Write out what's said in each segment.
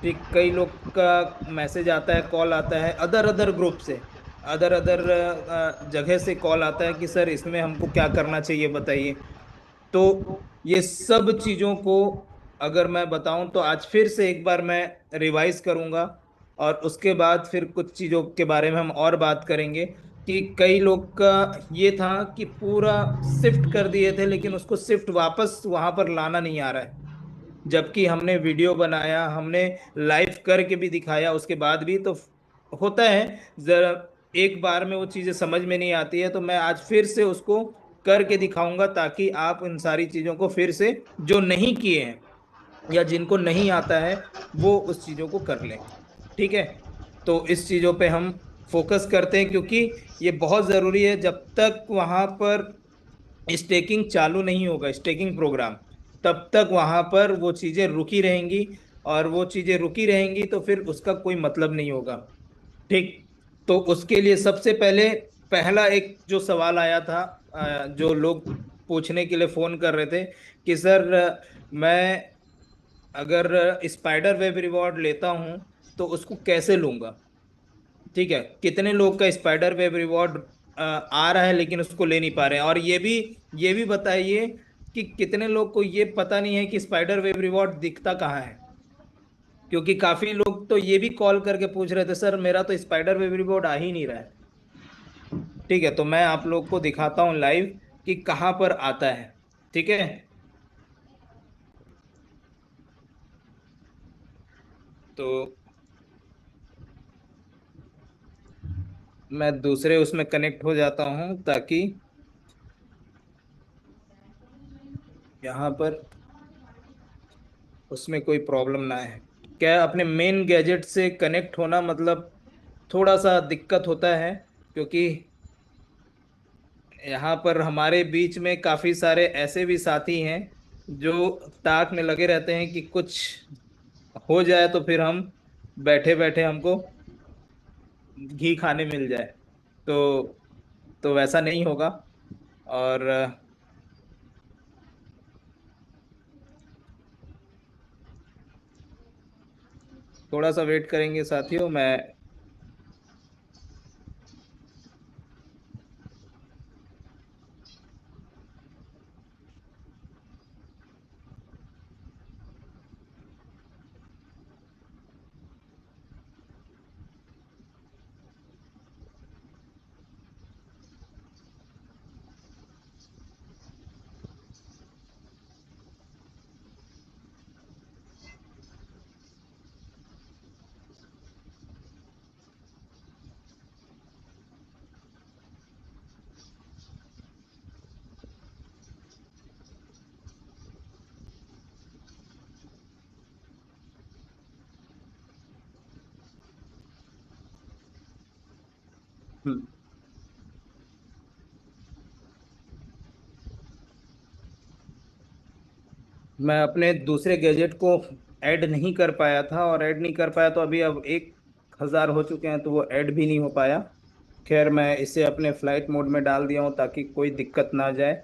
ठीक, कई लोग का मैसेज आता है, कॉल आता है अदर अदर ग्रुप से, अदर अदर जगह से कॉल आता है कि सर इसमें हमको क्या करना चाहिए बताइए। तो ये सब चीजों को अगर मैं बताऊं तो आज फिर से एक बार मैं रिवाइज करूंगा, और उसके बाद फिर कुछ चीजों के बारे में हम और बात करेंगे। कि कई लोग का ये था कि पूरा शिफ्ट कर दिए थे, लेकिन उसको शिफ्ट वापस वहां पर लाना नहीं आ रहा है। जबकि हमने वीडियो बनाया, हमने लाइव करके भी दिखाया, उसके बाद भी तो होता है जरा एक बार में वो चीजें समझ में नहीं आती है। तो मैं आज फिर से उसको करके दिखाऊंगा, ताकि आप इन सारी चीजों को फिर से, जो नहीं किए हैं या जिनको नहीं आता है, वो उस चीजों को कर लें। ठीक है, तो इस चीजों पे हम फोकस करते हैं, क्योंकि ये बहुत जरूरी है। जब तक वहां पर स्टेकिंग चालू नहीं होगा, स्टेकिंग प्रोग्राम, तब तक वहां पर वो चीजें रुकी रहेंगी, और वो चीजें रुकी रहेंगी तो फिर उसका कोई मतलब नहीं होगा। ठीक, तो उसके लिए सबसे पहले पहला एक जो सवाल आया था, जो लोग पूछने के लिए फोन कर रहे थे कि सर मैं अगर स्पाइडर वेब रिवॉर्ड लेता हूं तो उसको कैसे लूंगा। ठीक है, कितने लोग का स्पाइडर वेब रिवॉर्ड आ रहा है लेकिन उसको ले नहीं पा रहे हैं। और ये भी बताइए कि कितने लोग को ये पता नहीं है कि स्पाइडर वेब रिवॉर्ड दिखता कहाँ है। क्योंकि काफी लोग तो ये भी कॉल करके पूछ रहे थे, सर मेरा तो स्पाइडर वेब रिवॉर्ड आ ही नहीं रहा है। ठीक है, तो मैं आप लोग को दिखाता हूँ लाइव कि कहाँ पर आता है। ठीक है, तो मैं दूसरे उसमें कनेक्ट हो जाता हूँ ताकि यहाँ पर उसमें कोई प्रॉब्लम ना है। क्या अपने मेन गैजेट से कनेक्ट होना मतलब थोड़ा सा दिक्कत होता है, क्योंकि यहाँ पर हमारे बीच में काफी सारे ऐसे भी साथी हैं जो ताक में लगे रहते हैं कि कुछ हो जाए तो फिर हम बैठे बैठे हमको घी खाने मिल जाए। तो वैसा नहीं होगा। और थोड़ा सा वेट करेंगे साथियों, मैं। हम्म, मैं अपने दूसरे गैजेट को ऐड नहीं कर पाया था, और ऐड नहीं कर पाया तो अभी अब 1,000 हो चुके हैं तो वो ऐड भी नहीं हो पाया। खैर, मैं इसे अपने फ्लाइट मोड में डाल दिया हूँ ताकि कोई दिक्कत ना जाए,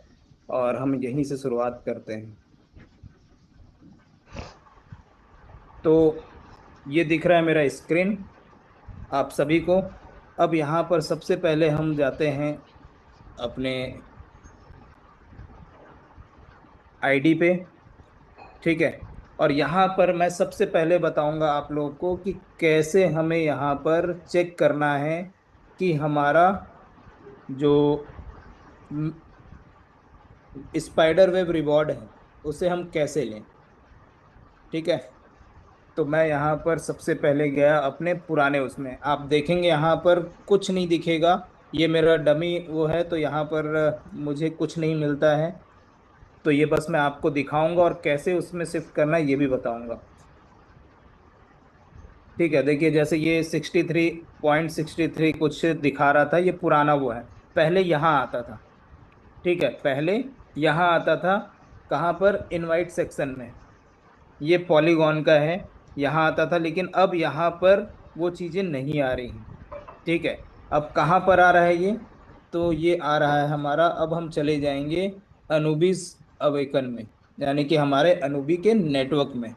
और हम यहीं से शुरुआत करते हैं। तो ये दिख रहा है मेरा स्क्रीन आप सभी को। अब यहाँ पर सबसे पहले हम जाते हैं अपने आईडी पे। ठीक है, और यहाँ पर मैं सबसे पहले बताऊंगा आप लोगों को कि कैसे हमें यहाँ पर चेक करना है कि हमारा जो स्पाइडर वेब रिवॉर्ड है उसे हम कैसे लें। ठीक है, तो मैं यहाँ पर सबसे पहले गया अपने पुराने उसमें। आप देखेंगे यहाँ पर कुछ नहीं दिखेगा, ये मेरा डमी वो है, तो यहाँ पर मुझे कुछ नहीं मिलता है। तो ये बस मैं आपको दिखाऊंगा, और कैसे उसमें शिफ्ट करना है ये भी बताऊंगा। ठीक है, देखिए जैसे ये 63.63 कुछ दिखा रहा था, ये पुराना वो है। पहले यहाँ आता था। ठीक है, पहले यहाँ आता था। कहाँ पर? इनवाइट सेक्शन में। ये पॉलीगॉन का है, यहाँ आता था, लेकिन अब यहाँ पर वो चीजें नहीं आ रही हैं। ठीक है, अब कहाँ पर आ रहा है ये? तो ये आ रहा है हमारा, अब हम चले जाएंगे अनुबिस अवेकन में, यानी कि हमारे अनुबी के नेटवर्क में।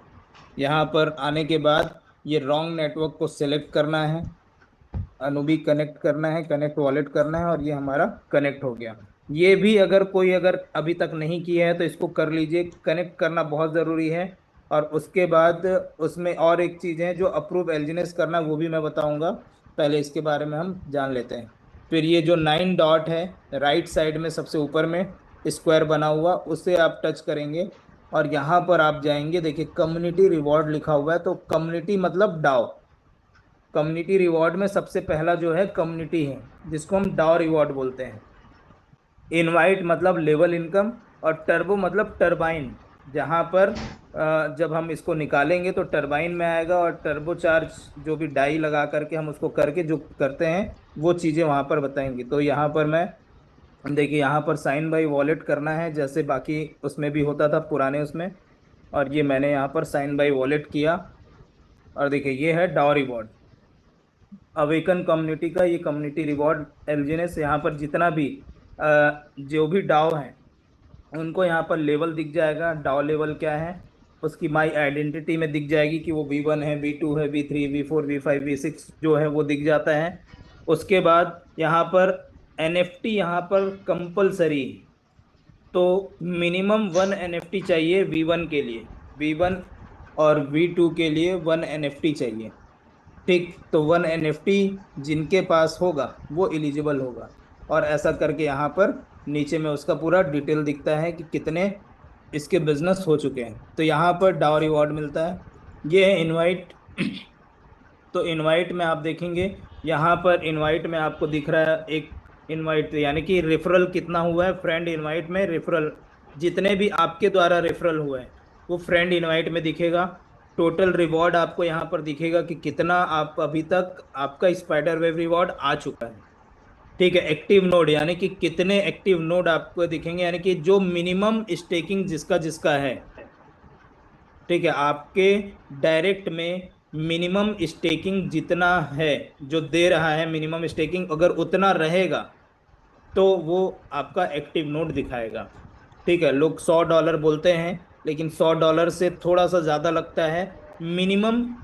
यहाँ पर आने के बाद ये रॉन्ग नेटवर्क को सिलेक्ट करना है, अनुबी कनेक्ट करना है, कनेक्ट वॉलेट करना है, और ये हमारा कनेक्ट हो गया। ये भी अगर कोई अगर अभी तक नहीं किया है तो इसको कर लीजिए, कनेक्ट करना बहुत ज़रूरी है। और उसके बाद उसमें और एक चीज़ है जो अप्रूव एलजीनेस करना, वो भी मैं बताऊंगा, पहले इसके बारे में हम जान लेते हैं। फिर ये जो 9 डॉट है राइट साइड में सबसे ऊपर में स्क्वायर बना हुआ, उसे आप टच करेंगे और यहाँ पर आप जाएंगे, देखिए कम्युनिटी रिवॉर्ड लिखा हुआ है। तो कम्युनिटी मतलब डाओ, कम्युनिटी रिवॉर्ड में सबसे पहला जो है कम्युनिटी है, जिसको हम डाओ रिवॉर्ड बोलते हैं। इनवाइट मतलब लेवल इनकम, और टर्बो मतलब टरबाइन, जहां पर जब हम इसको निकालेंगे तो टरबाइन में आएगा, और टर्बो चार्ज जो भी डाई लगा करके हम उसको करके जो करते हैं वो चीज़ें वहां पर बताएंगी। तो यहाँ पर मैं, देखिए यहाँ पर साइन बाई वॉलेट करना है, जैसे बाकी उसमें भी होता था पुराने उसमें। और ये मैंने यहाँ पर साइन बाई वॉलेट किया, और देखिए ये है डाओ रिवॉर्ड, अवेकन कम्युनिटी का ये कम्युनिटी रिवॉर्ड एलजीनेस। यहाँ पर जितना भी जो भी डाओ हैं उनको यहाँ पर लेवल दिख जाएगा, डाओ लेवल क्या है उसकी माई आइडेंटिटी में दिख जाएगी कि वो V1 है, V2 है, V3, V4, V5, V6 जो है वो दिख जाता है। उसके बाद यहाँ पर NFT यहाँ पर कंपलसरी, तो मिनिमम 1 NFT चाहिए V1 के लिए, V1 और V2 के लिए 1 NFT चाहिए। ठीक, तो 1 NFT जिनके पास होगा वो एलिजिबल होगा। और ऐसा करके यहाँ पर नीचे में उसका पूरा डिटेल दिखता है कि कितने इसके बिजनेस हो चुके हैं। तो यहाँ पर डाउ रिवॉर्ड मिलता है। ये है इनवाइट। तो इनवाइट में आप देखेंगे, यहाँ पर इनवाइट में आपको दिख रहा है एक इनवाइट, यानी कि रेफरल कितना हुआ है फ्रेंड इनवाइट में, रेफरल जितने भी आपके द्वारा रेफरल हुए हैं वो फ्रेंड इनवाइट में दिखेगा। टोटल रिवॉर्ड आपको यहाँ पर दिखेगा कि कितना आप अभी तक आपका स्पाइडर वेब रिवॉर्ड आ चुका है। ठीक है, एक्टिव नोड यानी कि कितने एक्टिव नोड आपको दिखेंगे, यानी कि जो मिनिमम स्टेकिंग जिसका जिसका है। ठीक है, आपके डायरेक्ट में मिनिमम स्टेकिंग जितना है, जो दे रहा है मिनिमम स्टेकिंग, अगर उतना रहेगा तो वो आपका एक्टिव नोट दिखाएगा। ठीक है, लोग $100 बोलते हैं, लेकिन $100 से थोड़ा सा ज़्यादा लगता है। मिनिमम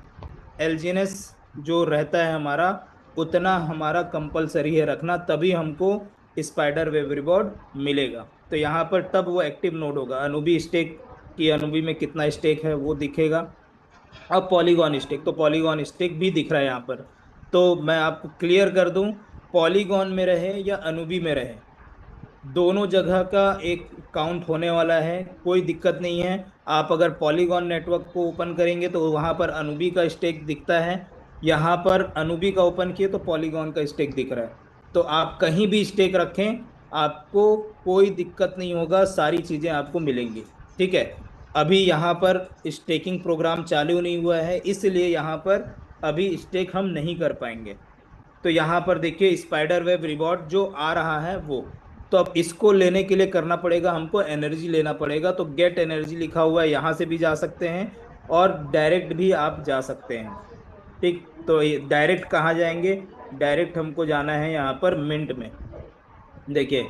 एलजीएनएस जो रहता है हमारा, उतना हमारा कंपलसरी है रखना, तभी हमको स्पाइडर वेब रिवॉर्ड मिलेगा। तो यहाँ पर तब वो एक्टिव नोड होगा। अनुबी स्टेक की, अनुबी में कितना स्टेक है वो दिखेगा। अब पॉलीगॉन स्टेक, तो पॉलीगॉन स्टेक भी दिख रहा है यहाँ पर। तो मैं आपको क्लियर कर दूं, पॉलीगॉन में रहे या अनुबी में रहे, दोनों जगह का एक काउंट होने वाला है, कोई दिक्कत नहीं है। आप अगर पॉलीगॉन नेटवर्क को ओपन करेंगे तो वहाँ पर अनुबी का स्टेक दिखता है, यहाँ पर अनुबी का ओपन किए तो पॉलीगॉन का स्टेक दिख रहा है। तो आप कहीं भी स्टेक रखें, आपको कोई दिक्कत नहीं होगा, सारी चीज़ें आपको मिलेंगी। ठीक है, अभी यहाँ पर स्टेकिंग प्रोग्राम चालू नहीं हुआ है, इसलिए यहाँ पर अभी स्टेक हम नहीं कर पाएंगे। तो यहाँ पर देखिए स्पाइडर वेब रिवॉर्ड जो आ रहा है वो, तो अब इसको लेने के लिए करना पड़ेगा, हमको एनर्जी लेना पड़ेगा। तो गेट एनर्जी लिखा हुआ है, यहाँ से भी जा सकते हैं और डायरेक्ट भी आप जा सकते हैं। ठीक, तो ये डायरेक्ट कहाँ जाएंगे, डायरेक्ट हमको जाना है यहाँ पर मिंट में। देखिए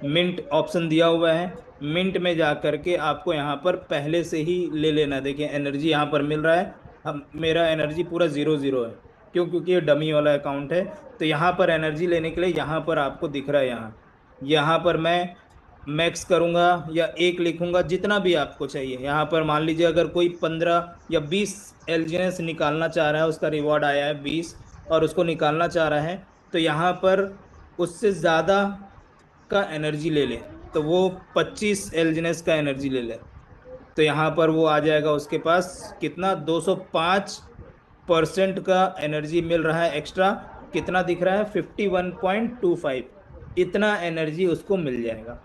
मिंट ऑप्शन दिया हुआ है, मिंट में जा करके आपको यहाँ पर पहले से ही ले लेना। देखिए एनर्जी यहाँ पर मिल रहा है, हम मेरा एनर्जी पूरा 0 0 है, क्योंकि ये डमी वाला अकाउंट है। तो यहाँ पर एनर्जी लेने के लिए यहाँ पर आपको दिख रहा है, यहाँ यहाँ पर मैं मैक्स करूँगा या 1 लिखूंगा, जितना भी आपको चाहिए। यहाँ पर मान लीजिए अगर कोई 15 या 20 एलजीएस निकालना चाह रहा है, उसका रिवॉर्ड आया है 20 और उसको निकालना चाह रहा है, तो यहाँ पर उससे ज़्यादा का एनर्जी ले ले, तो वो 25 एलजीनेस का एनर्जी ले ले, तो यहाँ पर वो आ जाएगा उसके पास कितना, 205% का एनर्जी मिल रहा है एक्स्ट्रा। कितना दिख रहा है, 51.25, इतना एनर्जी उसको मिल जाएगा।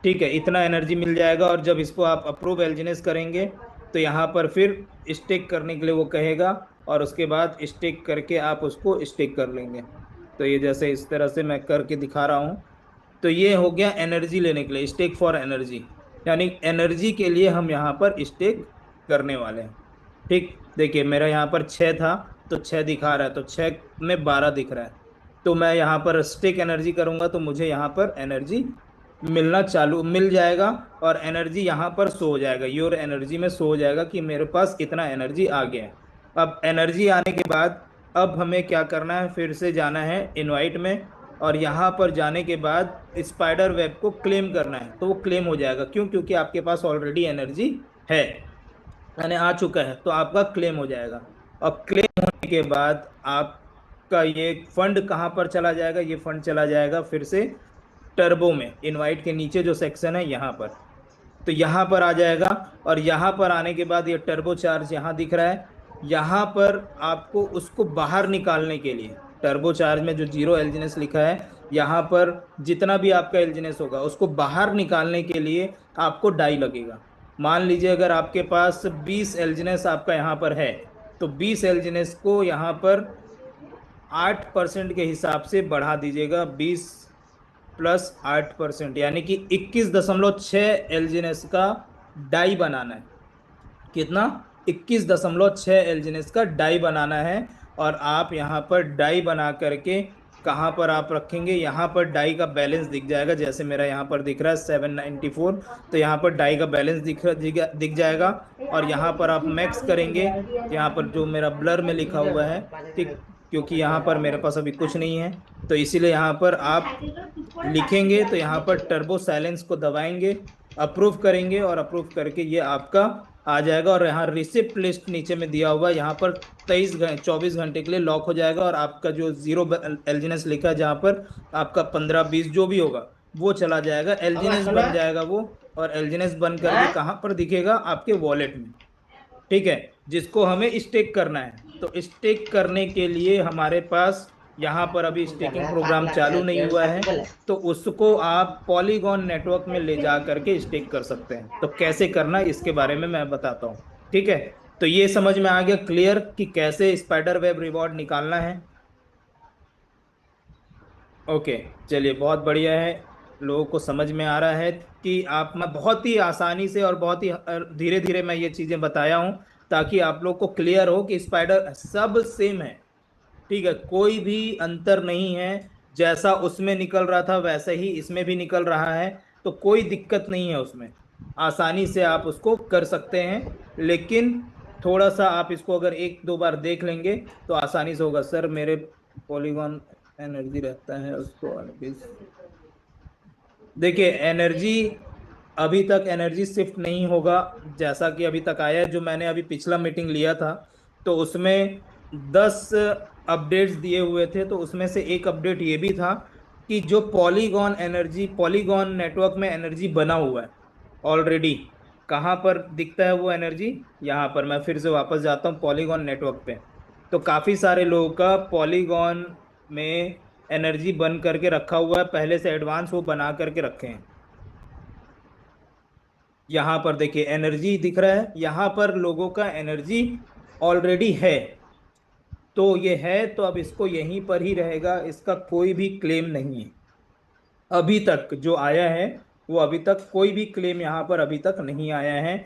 ठीक है, इतना एनर्जी मिल जाएगा। और जब इसको आप अप्रूव एलजीनेस करेंगे तो यहाँ पर फिर स्टेक करने के लिए वो कहेगा, और उसके बाद स्टेक करके आप उसको स्टेक कर लेंगे। तो ये जैसे इस तरह से मैं करके दिखा रहा हूँ। तो ये हो गया एनर्जी लेने के लिए, स्टेक फॉर एनर्जी, यानी एनर्जी के लिए हम यहाँ पर स्टेक करने वाले हैं। ठीक, देखिए मेरा यहाँ पर 6 था तो 6 दिखा रहा है, तो 6 में 12 दिख रहा है। तो मैं यहाँ पर स्टेक एनर्जी करूँगा तो मुझे यहाँ पर एनर्जी मिलना चालू मिल जाएगा, और एनर्जी यहाँ पर शो हो जाएगा, योर एनर्जी में शो हो जाएगा कि मेरे पास इतना एनर्जी आ गया है। अब एनर्जी आने के बाद अब हमें क्या करना है, फिर से जाना है इनवाइट में, और यहाँ पर जाने के बाद स्पाइडर वेब को क्लेम करना है। तो वो क्लेम हो जाएगा, क्यों? क्योंकि आपके पास ऑलरेडी एनर्जी है, यानी आ चुका है, तो आपका क्लेम हो जाएगा। और क्लेम होने के बाद आपका ये फंड कहाँ पर चला जाएगा? ये फंड चला जाएगा फिर से टर्बो में, इनवाइट के नीचे जो सेक्शन है यहाँ पर। तो यहाँ पर आ जाएगा, और यहाँ पर आने के बाद ये टर्बो चार्ज यहाँ दिख रहा है। यहाँ पर आपको उसको बाहर निकालने के लिए, टर्बो चार्ज में जो जीरो एलजीनेस लिखा है, यहाँ पर जितना भी आपका एलजीनेस होगा उसको बाहर निकालने के लिए आपको डाई लगेगा। मान लीजिए अगर आपके पास 20 एलजीनेस आपका यहाँ पर है, तो 20 एलजीनेस को यहाँ पर 8% के हिसाब से बढ़ा दीजिएगा। 20 + 8%, यानी कि 21.6 एलजीनेस का डाई बनाना है। कितना? 21.6 एलजीनेस का डाई बनाना है। और आप यहाँ पर डाई बना करके कहाँ पर आप रखेंगे? यहाँ पर डाई का बैलेंस दिख जाएगा, जैसे मेरा यहाँ पर दिख रहा है 794। तो यहाँ पर डाई का बैलेंस दिख जाएगा। और यहाँ पर आप मैक्स करेंगे, यहाँ पर जो मेरा ब्लर में लिखा हुआ है, ठीक, क्योंकि यहाँ पर मेरे पास अभी कुछ नहीं है, तो इसीलिए यहाँ पर आप लिखेंगे, तो यहाँ पर टर्बो साइलेंस को दबाएंगे, अप्रूव करेंगे, और अप्रूव करके ये आपका आ जाएगा। और यहाँ रिसिप्ट लिस्ट नीचे में दिया हुआ है, यहाँ पर 24 घंटे के लिए लॉक हो जाएगा। और आपका जो जीरो एलजीनेस लिखा है, जहाँ पर आपका 15-20 जो भी होगा वो चला जाएगा, एलजीनेस बन जाएगा वो। और एलजीनेस बन करके कहाँ पर दिखेगा? आपके वॉलेट में, ठीक है, जिसको हमें स्टेक करना है। तो स्टेक करने के लिए हमारे पास यहाँ पर अभी स्टेकिंग प्रोग्राम चालू नहीं हुआ है, तो उसको आप पॉलीगॉन नेटवर्क में ले जा करके स्टेक कर सकते हैं। तो कैसे करना है इसके बारे में मैं बताता हूँ, ठीक है। तो ये समझ में आ गया क्लियर कि कैसे स्पाइडर वेब रिवॉर्ड निकालना है? ओके, चलिए, बहुत बढ़िया है। लोगों को समझ में आ रहा है कि आप, मैं बहुत ही आसानी से और बहुत ही धीरे धीरे मैं ये चीज़ें बताया हूँ, ताकि आप लोग को क्लियर हो कि स्पाइडर सब सेम है, ठीक है, कोई भी अंतर नहीं है। जैसा उसमें निकल रहा था वैसे ही इसमें भी निकल रहा है, तो कोई दिक्कत नहीं है उसमें, आसानी से आप उसको कर सकते हैं। लेकिन थोड़ा सा आप इसको अगर एक दो बार देख लेंगे तो आसानी से होगा। सर मेरे पॉलीगॉन एनर्जी रहता है उसको, देखिए एनर्जी, अभी तक एनर्जी शिफ्ट नहीं होगा जैसा कि अभी तक आया है। जो मैंने अभी पिछला मीटिंग लिया था, तो उसमें 10 अपडेट्स दिए हुए थे, तो उसमें से एक अपडेट ये भी था कि जो पॉलीगॉन एनर्जी, पॉलीगॉन नेटवर्क में एनर्जी बना हुआ है ऑलरेडी, कहाँ पर दिखता है वो एनर्जी? यहाँ पर। मैं फिर से वापस जाता हूँ पॉलीगॉन नेटवर्क पे। तो काफ़ी सारे लोगों का पॉलीगॉन में एनर्जी बन करके रखा हुआ है, पहले से एडवांस वो बना करके रखे हैं। यहाँ पर देखिए एनर्जी दिख रहा है, यहाँ पर लोगों का एनर्जी ऑलरेडी है। तो ये है, तो अब इसको यहीं पर ही रहेगा, इसका कोई भी क्लेम नहीं है अभी तक जो आया है। वो अभी तक कोई भी क्लेम यहाँ पर अभी तक नहीं आया है,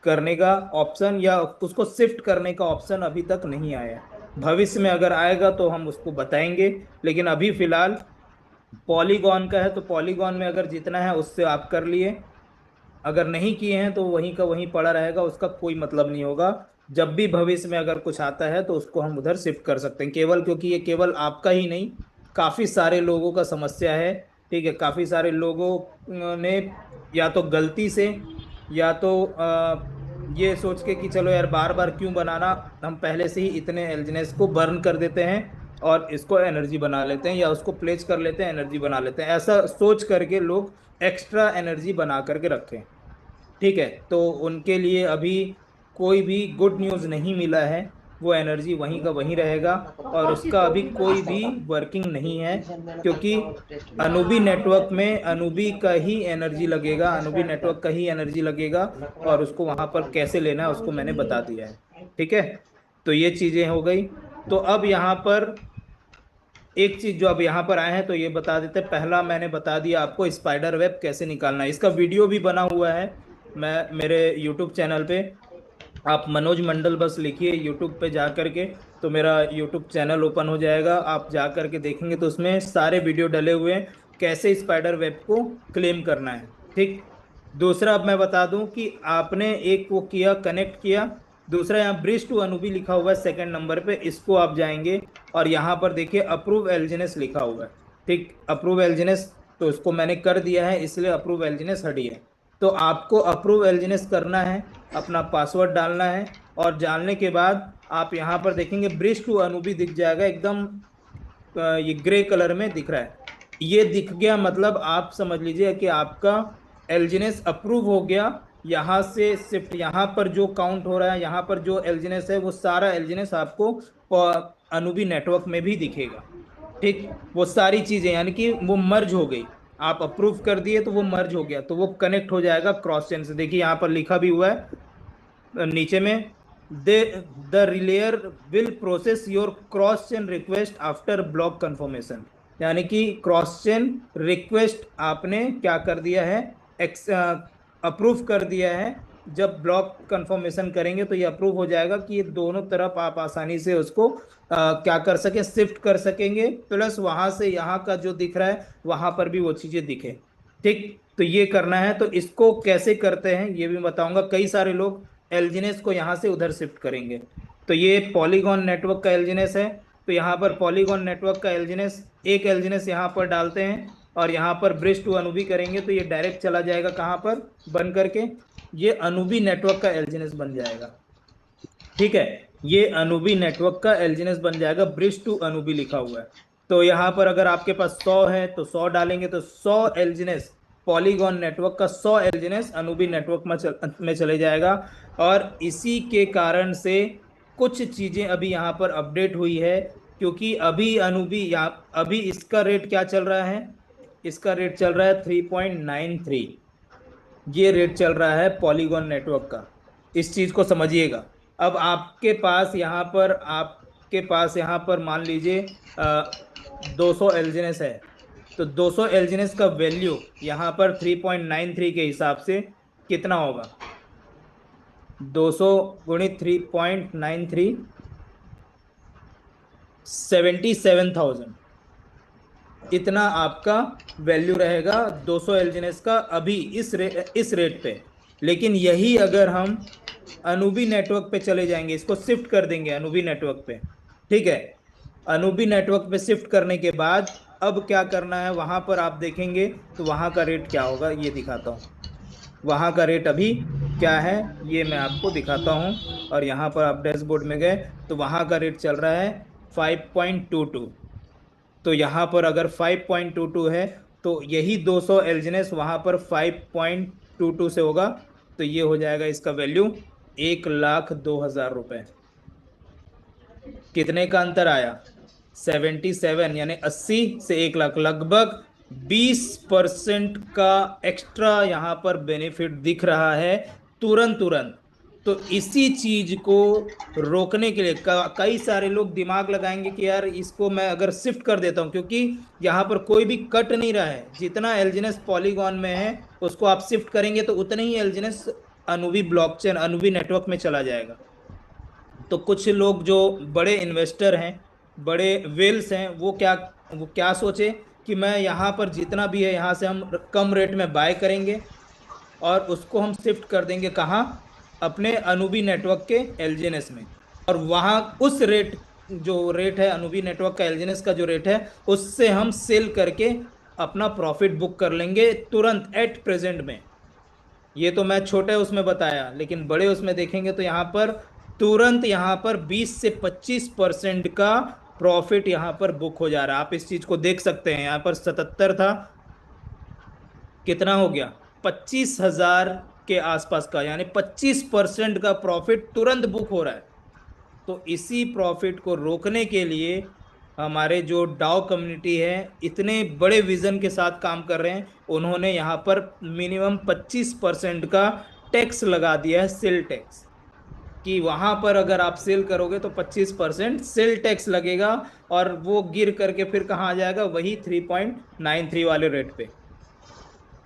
करने का ऑप्शन या उसको शिफ्ट करने का ऑप्शन अभी तक नहीं आया है। भविष्य में अगर आएगा तो हम उसको बताएंगे, लेकिन अभी फिलहाल पॉलीगॉन का है, तो पॉलीगॉन में अगर जितना है उससे आप कर लिए, अगर नहीं किए हैं तो वहीं का वहीं पड़ा रहेगा, उसका कोई मतलब नहीं होगा। जब भी भविष्य में अगर कुछ आता है तो उसको हम उधर शिफ्ट कर सकते हैं, केवल क्योंकि ये केवल आपका ही नहीं, काफ़ी सारे लोगों का समस्या है, ठीक है। काफ़ी सारे लोगों ने या तो गलती से, या तो ये सोच के कि चलो यार बार बार क्यों बनाना, हम पहले से ही इतने एल्जिनेस को बर्न कर देते हैं और इसको एनर्जी बना लेते हैं, या उसको प्लेस कर लेते हैं एनर्जी बना लेते हैं, ऐसा सोच करके लोग एक्स्ट्रा एनर्जी बना करके रखें, ठीक है। तो उनके लिए अभी कोई भी गुड न्यूज़ नहीं मिला है, वो एनर्जी वहीं का वहीं रहेगा, और उसका अभी कोई भी वर्किंग नहीं है, क्योंकि अनुबी नेटवर्क में अनुबी का ही एनर्जी लगेगा, अनुबी नेटवर्क का ही एनर्जी लगेगा, और उसको वहां पर कैसे लेना है उसको मैंने बता दिया है, ठीक है। तो ये चीजें हो गई। तो अब यहाँ पर एक चीज जो अब यहाँ पर आए हैं तो ये बता देते हैं। पहला मैंने बता दिया आपको स्पाइडर वेब कैसे निकालना है, इसका वीडियो भी बना हुआ है मैं मेरे यूट्यूब चैनल पे। आप मनोज मंडल बस लिखिए यूट्यूब पे जा करके, तो मेरा यूट्यूब चैनल ओपन हो जाएगा, आप जा करके देखेंगे तो उसमें सारे वीडियो डले हुए हैं कैसे स्पाइडर वेब को क्लेम करना है, ठीक। दूसरा अब मैं बता दूं कि आपने एक वो किया, कनेक्ट किया, दूसरा यहाँ ब्रिज टू अनुबी लिखा हुआ है सेकंड नंबर पे, इसको आप जाएंगे और यहाँ पर देखिए अप्रूव एलजीनेस लिखा हुआ है। ठीक, अप्रूव एलजीनेस, तो उसको मैंने कर दिया है, इसलिए अप्रूव एलजीनेस हटी है। तो आपको अप्रूव एलजीनेस करना है, अपना पासवर्ड डालना है, और डालने के बाद आप यहाँ पर देखेंगे ब्रिज टू अनुबी दिख जाएगा एकदम, ये ग्रे कलर में दिख रहा है। ये दिख गया मतलब आप समझ लीजिए कि आपका एलजीनेस अप्रूव हो गया। यहाँ से शिफ्ट, यहाँ पर जो काउंट हो रहा है, यहाँ पर जो एलजीनेस है, वो सारा एलजीनेस आपको अनुबी नेटवर्क में भी दिखेगा। ठीक, वो सारी चीजें यानी कि वो मर्ज हो गई, आप अप्रूव कर दिए तो वो मर्ज हो गया, तो वो कनेक्ट हो जाएगा क्रॉस चेन से। देखिए यहाँ पर लिखा भी हुआ है नीचे में, they the relayer will process your cross chain request after block confirmation. यानी कि क्रॉस चेन रिक्वेस्ट आपने क्या कर दिया है, अप्रूव कर दिया है। जब ब्लॉक कंफर्मेशन करेंगे तो ये अप्रूव हो जाएगा कि ये दोनों तरफ आप आसानी से उसको क्या कर सके, शिफ्ट कर सकेंगे, प्लस वहां से यहाँ का जो दिख रहा है वहां पर भी वो चीजें दिखे। ठीक, तो ये करना है। तो इसको कैसे करते हैं ये भी बताऊंगा। कई सारे लोग एलजीनेस को यहाँ से उधर शिफ्ट करेंगे। तो ये पॉलीगॉन नेटवर्क का एलजीनेस है, तो यहाँ पर पॉलीगॉन नेटवर्क का एलजीनेस, एक एलजीनेस यहाँ पर डालते हैं और यहाँ पर ब्रिज टू अनुबी करेंगे तो ये डायरेक्ट चला जाएगा कहाँ पर, बन करके ये अनुबी नेटवर्क का एलजीनेस बन जाएगा। ठीक है, ये अनुबी नेटवर्क का एलजीनेस बन जाएगा, ब्रिज टू अनुबी लिखा हुआ है। तो यहाँ पर अगर आपके पास 100 है तो 100 डालेंगे, तो 100 एलजीनेस, पॉलीगॉन नेटवर्क का 100 एलजीनेस अनुबी नेटवर्क में चले जाएगा। और इसी के कारण से कुछ चीजें अभी यहाँ पर अपडेट हुई है, क्योंकि अभी अनुबी यहाँ, अभी इसका रेट क्या चल रहा है, इसका रेट चल रहा है 3.93, ये रेट चल रहा है पॉलीगॉन नेटवर्क का। इस चीज को समझिएगा। अब आपके पास यहाँ पर, आपके पास यहाँ पर मान लीजिए 200 एलजीनेस है, तो 200 एलजीनेस का वैल्यू यहाँ पर 3.93 के हिसाब से कितना होगा, 200 गुणित 3.93, 77,000, इतना आपका वैल्यू रहेगा 200 एलजीनेस का अभी इस रेट पे। लेकिन यही अगर हम अनुबी नेटवर्क पे चले जाएंगे, इसको शिफ्ट कर देंगे अनुबी नेटवर्क पे, ठीक है, अनुबी नेटवर्क पे शिफ्ट करने के बाद अब क्या करना है, वहां पर आप देखेंगे तो वहां का रेट क्या होगा ये दिखाता हूँ। वहां का रेट अभी क्या है ये मैं आपको दिखाता हूँ। और यहाँ पर आप डैशबोर्ड में गए तो वहां का रेट चल रहा है 5.22। तो यहाँ पर अगर 5.22 है तो यही 200 एलजीनेस वहां पर 5.22 से होगा, तो ये हो जाएगा इसका वैल्यू 1,02,000 रुपए। कितने का अंतर आया, 77, यानी 80 से 1 लाख, लगभग 20% का एक्स्ट्रा यहाँ पर बेनिफिट दिख रहा है तुरंत तुरंत। तो इसी चीज को रोकने के लिए कई सारे लोग दिमाग लगाएंगे कि यार इसको मैं अगर शिफ्ट कर देता हूं, क्योंकि यहाँ पर कोई भी कट नहीं रहा है, जितना एलजीनेस पॉलीगॉन में है उसको आप शिफ्ट करेंगे तो उतने ही एलजीनेस अनुवी ब्लॉकचेन, अनुवी नेटवर्क में चला जाएगा। तो कुछ लोग जो बड़े इन्वेस्टर हैं, बड़े वेल्स हैं, वो क्या सोचे कि मैं यहाँ पर जितना भी है यहाँ से हम कम रेट में बाय करेंगे और उसको हम शिफ्ट कर देंगे कहाँ, अपने अनुबी नेटवर्क के एलजीएनएस में। और वहाँ उस रेट, जो रेट है अनुबी नेटवर्क का एलजीएनएस का जो रेट है, उससे हम सेल करके अपना प्रॉफिट बुक कर लेंगे तुरंत एट प्रेजेंट में। ये तो मैं छोटे उसमें बताया, लेकिन बड़े उसमें देखेंगे तो यहाँ पर तुरंत यहाँ पर 20 से 25% का प्रॉफिट यहाँ पर बुक हो जा रहा है। आप इस चीज को देख सकते हैं, यहाँ पर 77 था, कितना हो गया 25,000 के आसपास का, यानी 25% का प्रॉफिट तुरंत बुक हो रहा है। तो इसी प्रॉफिट को रोकने के लिए हमारे जो डाउ कम्युनिटी है इतने बड़े विजन के साथ काम कर रहे हैं, उन्होंने यहाँ पर मिनिमम 25% का टैक्स लगा दिया है, सेल टैक्स, कि वहां पर अगर आप सेल करोगे तो 25% सेल टैक्स लगेगा और वो गिर करके फिर कहाँ आ जाएगा, वही 3.93 वाले रेट पे।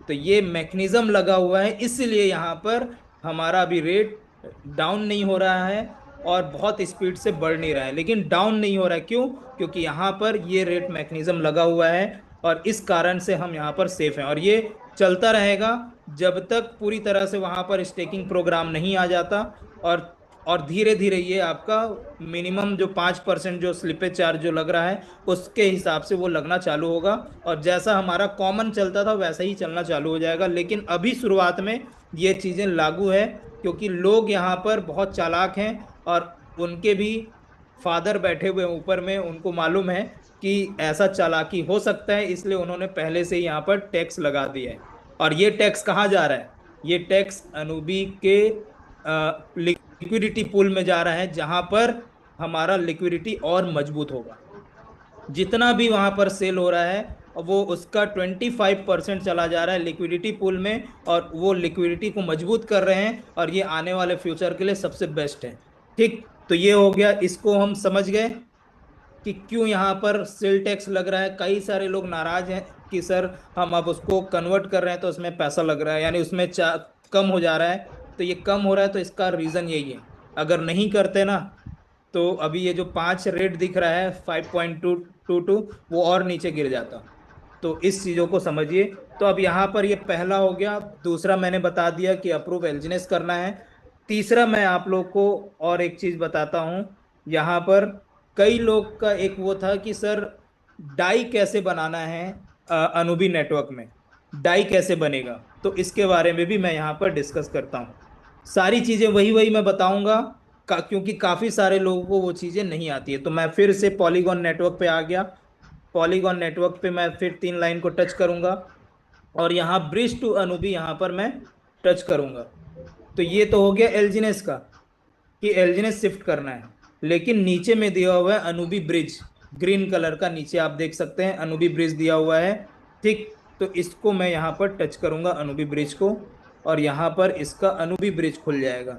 तो ये मैकेनिज्म लगा हुआ है, इसलिए यहाँ पर हमारा अभी रेट डाउन नहीं हो रहा है और बहुत स्पीड से बढ़ नहीं रहा है। लेकिन डाउन नहीं हो रहा है क्यों, क्योंकि यहाँ पर ये रेट मैकेनिज्म लगा हुआ है और इस कारण से हम यहाँ पर सेफ हैं। और ये चलता रहेगा जब तक पूरी तरह से वहाँ पर स्टेकिंग प्रोग्राम नहीं आ जाता। और और धीरे धीरे ये आपका मिनिमम जो 5% जो स्लिपेज चार्ज जो लग रहा है उसके हिसाब से वो लगना चालू होगा। और जैसा हमारा कॉमन चलता था वैसा ही चलना चालू हो जाएगा। लेकिन अभी शुरुआत में ये चीजें लागू है, क्योंकि लोग यहाँ पर बहुत चालाक हैं और उनके भी फादर बैठे हुए हैं ऊपर में, उनको मालूम है कि ऐसा चालाकी हो सकता है, इसलिए उन्होंने पहले से ही यहाँ पर टैक्स लगा दिया है। और ये टैक्स कहाँ जा रहा है? ये टैक्स अनूबी के लिक्विडिटी पूल में जा रहा है, जहां पर हमारा लिक्विडिटी और मजबूत होगा। जितना भी वहां पर सेल हो रहा है वो उसका 25% चला जा रहा है लिक्विडिटी पूल में, और वो लिक्विडिटी को मजबूत कर रहे हैं, और ये आने वाले फ्यूचर के लिए सबसे बेस्ट है। ठीक, तो ये हो गया, इसको हम समझ गए कि क्यों यहाँ पर सेल टैक्स लग रहा है। कई सारे लोग नाराज हैं कि सर हम अब उसको कन्वर्ट कर रहे हैं तो उसमें पैसा लग रहा है, यानी उसमें कम हो जा रहा है। तो ये कम हो रहा है तो इसका रीजन यही है। अगर नहीं करते ना तो अभी ये जो 5 रेट दिख रहा है 5.222 वो और नीचे गिर जाता। तो इस चीजों को समझिए। तो अब यहाँ पर ये पहला हो गया। दूसरा मैंने बता दिया कि अप्रूव एलजीनेस करना है। तीसरा मैं आप लोग को और एक चीज बताता हूँ। यहाँ पर कई लोग का एक वो था कि सर डाई कैसे बनाना है अनूबी नेटवर्क में, डाई कैसे बनेगा। तो इसके बारे में भी मैं यहाँ पर डिस्कस करता हूँ। सारी चीजें वही वही मैं बताऊंगा क्योंकि काफी सारे लोगों को वो चीजें नहीं आती है। तो मैं फिर से पॉलीगॉन नेटवर्क पे आ गया। पॉलीगॉन नेटवर्क पे मैं फिर 3 लाइन को टच करूंगा, और यहाँ ब्रिज टू अनूबी यहाँ पर मैं टच करूंगा। तो ये तो हो गया एलजीनेस का, कि एलजीनेस शिफ्ट करना है। लेकिन नीचे में दिया हुआ है अनूबी ब्रिज, ग्रीन कलर का नीचे आप देख सकते हैं अनूबी ब्रिज दिया हुआ है। ठीक, तो इसको मैं यहाँ पर टच करूंगा अनूबी ब्रिज को, और यहाँ पर इसका अनूबी ब्रिज खुल जाएगा।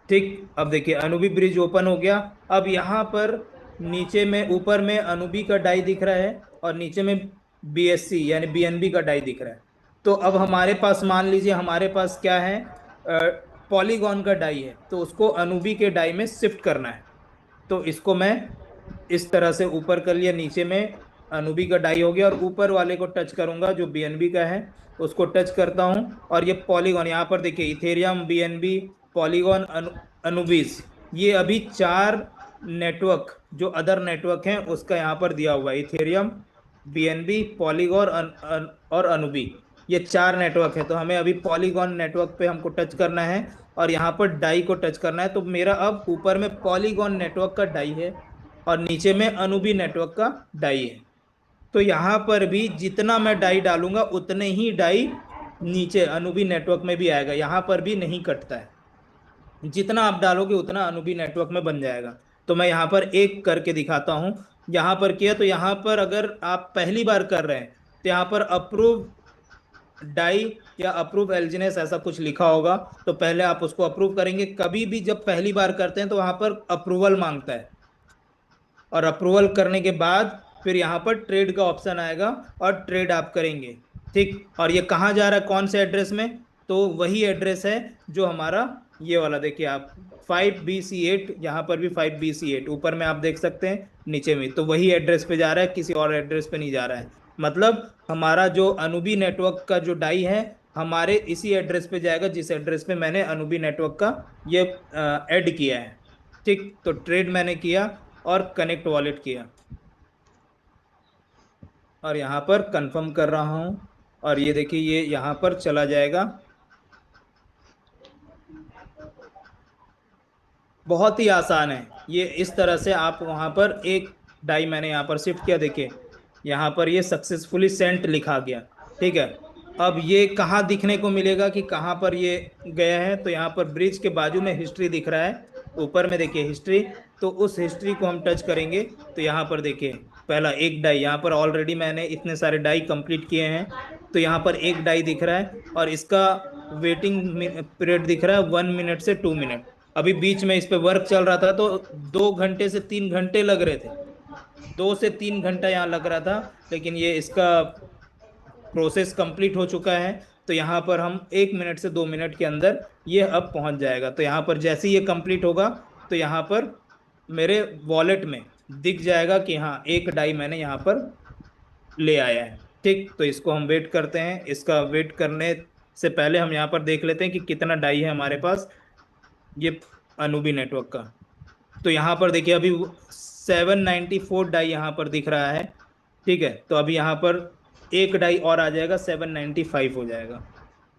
ठीक, अब देखिए अनूबी ब्रिज ओपन हो गया। अब यहाँ पर नीचे में ऊपर में अनूबी का डाई दिख रहा है, और नीचे में बीएससी यानी बीएनबी का डाई दिख रहा है। तो अब हमारे पास मान लीजिए हमारे पास क्या है, पॉलीगॉन का डाई है, तो उसको अनूबी के डाई में शिफ्ट करना है। तो इसको मैं इस तरह से ऊपर कर लिया, नीचे में अनूबी का डाई हो गया, और ऊपर वाले को टच करूंगा जो बीएनबी का है, उसको टच करता हूं। और ये पॉलीगॉन यहाँ पर देखिए, इथेरियम, बीएनबी, पॉलीगॉन, अनुबीस, ये अभी 4 नेटवर्क जो अदर नेटवर्क हैं उसका यहाँ पर दिया हुआ है। इथेरियम, बीएनबी, पॉलीगॉन और अनुबी, ये 4 नेटवर्क है। तो हमें अभी पॉलीगॉन नेटवर्क पे हमको टच करना है, और यहाँ पर डाई को टच करना है। तो मेरा अब ऊपर में पॉलीगॉन नेटवर्क का डाई है, और नीचे में अनुबी नेटवर्क का डाई है। तो यहाँ पर भी जितना मैं डाई डालूंगा उतने ही डाई नीचे अनुबी नेटवर्क में भी आएगा, यहाँ पर भी नहीं कटता है। जितना आप डालोगे उतना अनूबी नेटवर्क में बन जाएगा। तो मैं यहाँ पर एक करके दिखाता हूँ। यहाँ पर किया, तो यहाँ पर अगर आप पहली बार कर रहे हैं तो यहाँ पर अप्रूव डाई या अप्रूव एल्जिनेस ऐसा कुछ लिखा होगा, तो पहले आप उसको अप्रूव करेंगे। कभी भी जब पहली बार करते हैं तो वहां पर अप्रूवल मांगता है, और अप्रूवल करने के बाद फिर यहाँ पर ट्रेड का ऑप्शन आएगा, और ट्रेड आप करेंगे। ठीक, और ये कहाँ जा रहा है, कौन से एड्रेस में? तो वही एड्रेस है जो हमारा ये वाला देखिए आप 5BC8, यहाँ पर भी 5BC8 ऊपर में आप देख सकते हैं, नीचे में तो वही एड्रेस पे जा रहा है, किसी और एड्रेस पे नहीं जा रहा है। मतलब हमारा जो अनुबी नेटवर्क का जो डाई है हमारे इसी एड्रेस पे जाएगा जिस एड्रेस पे मैंने अनुबी नेटवर्क का ये ऐड किया है। ठीक, तो ट्रेड मैंने किया और कनेक्ट वॉलेट किया, और यहाँ पर कंफर्म कर रहा हूँ, और ये देखिए ये यहाँ पर चला जाएगा। बहुत ही आसान है ये। इस तरह से आप वहाँ पर एक डाई मैंने यहाँ पर शिफ्ट किया, देखिए यहाँ पर ये सक्सेसफुली सेंट लिखा गया। ठीक है, अब ये कहाँ दिखने को मिलेगा कि कहाँ पर ये गया है? तो यहाँ पर ब्रिज के बाजू में हिस्ट्री दिख रहा है, ऊपर में देखिए हिस्ट्री। तो उस हिस्ट्री को हम टच करेंगे तो यहाँ पर देखिए पहला एक डाई, यहाँ पर ऑलरेडी मैंने इतने सारे डाई कंप्लीट किए हैं, तो यहाँ पर एक डाई दिख रहा है, और इसका वेटिंग पीरियड दिख रहा है 1 मिनट से 2 मिनट। अभी बीच में इस पे वर्क चल रहा था तो 2 घंटे से 3 घंटे लग रहे थे, 2 से 3 घंटा यहाँ लग रहा था। लेकिन ये इसका प्रोसेस कंप्लीट हो चुका है, तो यहाँ पर हम 1 मिनट से 2 मिनट के अंदर ये अब पहुँच जाएगा। तो यहाँ पर जैसे ही ये कंप्लीट होगा तो यहाँ पर मेरे वॉलेट में दिख जाएगा कि हाँ एक डाई मैंने यहाँ पर ले आया है। ठीक, तो इसको हम वेट करते हैं। इसका वेट करने से पहले हम यहाँ पर देख लेते हैं कि कितना डाई है हमारे पास। ये अनुबी नेटवर्क का। तो यहाँ पर देखिए अभी 794 डाई यहाँ पर दिख रहा है। ठीक है, तो अभी यहाँ पर एक डाई और आ जाएगा, 795 हो जाएगा।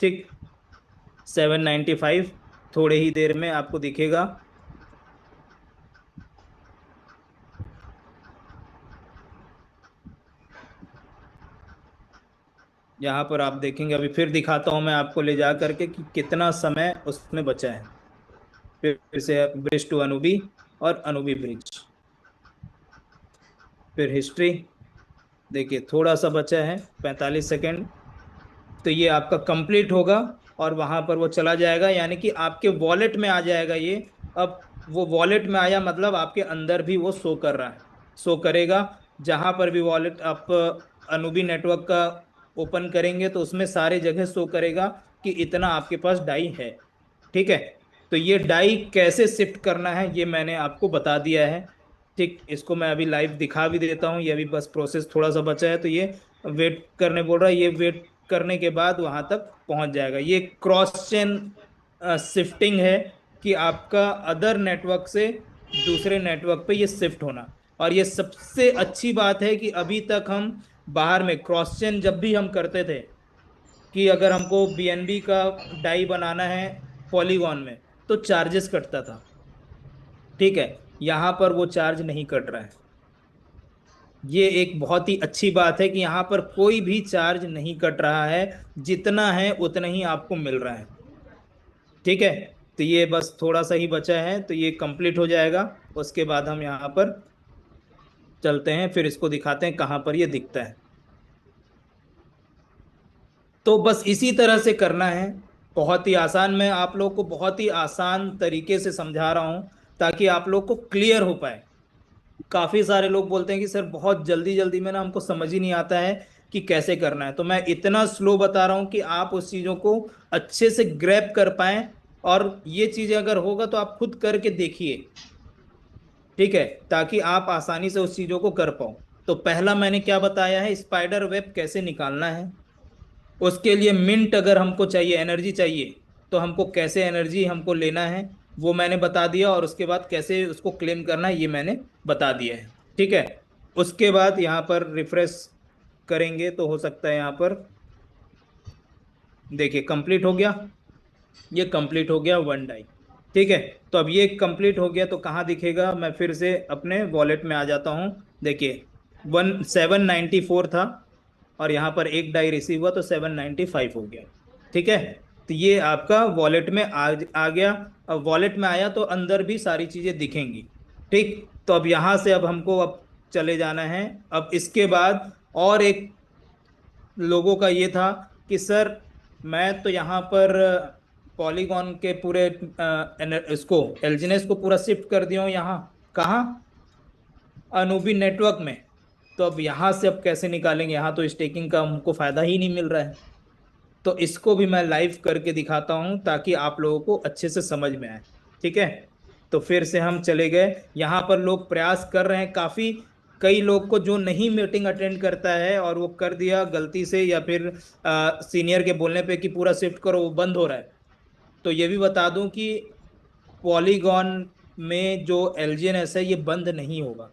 ठीक, 795 थोड़े ही देर में आपको दिखेगा। यहाँ पर आप देखेंगे, अभी फिर दिखाता हूँ मैं आपको ले जा करके कि कितना समय उसमें बचा है। फिर से ब्रिज टू अनुबी और अनुबी ब्रिज, फिर हिस्ट्री देखिए थोड़ा सा बचा है, 45 सेकेंड। तो ये आपका कंप्लीट होगा और वहां पर वो चला जाएगा, यानी कि आपके वॉलेट में आ जाएगा ये। अब वो वॉलेट में आया मतलब आपके अंदर भी वो शो कर रहा है, शो करेगा। जहां पर भी वॉलेट आप अनुबी नेटवर्क का ओपन करेंगे तो उसमें सारे जगह शो करेगा कि इतना आपके पास डाई है। ठीक है, तो ये डाई कैसे शिफ्ट करना है ये मैंने आपको बता दिया है। ठीक, इसको मैं अभी लाइव दिखा भी देता हूँ, ये अभी बस प्रोसेस थोड़ा सा बचा है, तो ये वेट करने बोल रहा है, ये वेट करने के बाद वहां तक पहुंच जाएगा। ये क्रॉस चेन शिफ्टिंग है कि आपका अदर नेटवर्क से दूसरे नेटवर्क पे ये शिफ्ट होना। और ये सबसे अच्छी बात है कि अभी तक हम बाहर में क्रॉस चेन जब भी हम करते थे कि अगर हमको बीएनबी का डाई बनाना है पॉलीगॉन में तो चार्जेस कटता था। ठीक है, यहाँ पर वो चार्ज नहीं कट रहा है। ये एक बहुत ही अच्छी बात है कि यहाँ पर कोई भी चार्ज नहीं कट रहा है, जितना है उतना ही आपको मिल रहा है। ठीक है, तो ये बस थोड़ा सा ही बचा है, तो ये कंप्लीट हो जाएगा। उसके बाद हम यहाँ पर चलते हैं, फिर इसको दिखाते हैं कहाँ पर ये दिखता है। तो बस इसी तरह से करना है, बहुत ही आसान। मैं आप लोग को बहुत ही आसान तरीके से समझा रहा हूँ ताकि आप लोग को क्लियर हो पाए। काफी सारे लोग बोलते हैं कि सर बहुत जल्दी जल्दी में ना हमको समझ ही नहीं आता है कि कैसे करना है, तो मैं इतना स्लो बता रहा हूँ कि आप उस चीजों को अच्छे से ग्रैब कर पाए। और ये चीजें अगर होगा तो आप खुद करके देखिए। ठीक है, ताकि आप आसानी से उस चीजों को कर पाओ। तो पहला मैंने क्या बताया है, स्पाइडर वेब कैसे निकालना है। उसके लिए मिंट अगर हमको चाहिए, एनर्जी चाहिए, तो हमको कैसे एनर्जी हमको लेना है वो मैंने बता दिया। और उसके बाद कैसे उसको क्लेम करना है ये मैंने बता दिया है। ठीक है, उसके बाद यहाँ पर रिफ्रेश करेंगे तो हो सकता है यहाँ पर देखिए कंप्लीट हो गया। ये कंप्लीट हो गया वन डाई। ठीक है, तो अब ये कंप्लीट हो गया तो कहाँ दिखेगा, मैं फिर से अपने वॉलेट में आ जाता हूँ। देखिए 1794 था और यहाँ पर एक डाई रिसीव हुआ तो 795 हो गया। ठीक है, तो ये आपका वॉलेट में आ गया। अब वॉलेट में आया तो अंदर भी सारी चीजें दिखेंगी। ठीक, तो अब यहाँ से अब हमको अब चले जाना है। अब इसके बाद और एक लोगों का ये था कि सर मैं तो यहाँ पर पॉलीगॉन के पूरे इसको एलजीनेस को पूरा शिफ्ट कर दिया हूँ, यहाँ कहाँ, अनुबी नेटवर्क में। तो अब यहाँ से अब कैसे निकालेंगे, यहाँ तो स्टेकिंग का हमको फायदा ही नहीं मिल रहा है। तो इसको भी मैं लाइव करके दिखाता हूँ ताकि आप लोगों को अच्छे से समझ में आए। ठीक है, तो फिर से हम चले गए। यहाँ पर लोग प्रयास कर रहे हैं काफी, कई लोग को जो नहीं मीटिंग अटेंड करता है और वो कर दिया गलती से या फिर सीनियर के बोलने पे कि पूरा शिफ्ट करो, वो बंद हो रहा है। तो ये भी बता दूं कि पॉलीगॉन में जो एलजीएनएस है ये बंद नहीं होगा,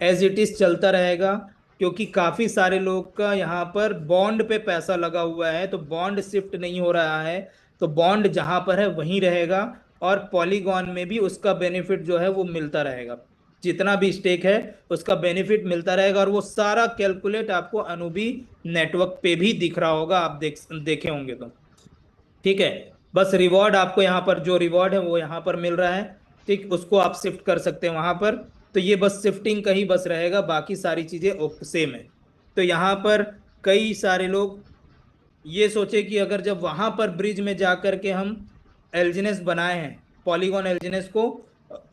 एज इट इज चलता रहेगा। क्योंकि काफी सारे लोग का यहाँ पर बॉन्ड पे पैसा लगा हुआ है, तो बॉन्ड शिफ्ट नहीं हो रहा है। तो बॉन्ड जहां पर है वहीं रहेगा और पॉलीगॉन में भी उसका बेनिफिट जो है वो मिलता रहेगा। जितना भी स्टेक है उसका बेनिफिट मिलता रहेगा, और वो सारा कैलकुलेट आपको अनुबी नेटवर्क पे भी दिख रहा होगा, आप देखे होंगे तो। ठीक है, बस रिवॉर्ड आपको यहाँ पर जो रिवॉर्ड है वो यहाँ पर मिल रहा है। ठीक, उसको आप शिफ्ट कर सकते हैं वहां पर। तो ये बस शिफ्टिंग का ही बस रहेगा, बाकी सारी चीजें सेम है। तो यहाँ पर कई सारे लोग ये सोचे कि अगर जब वहां पर ब्रिज में जा करके हम एलजीनेस बनाए हैं, पॉलीगॉन एलजीनेस को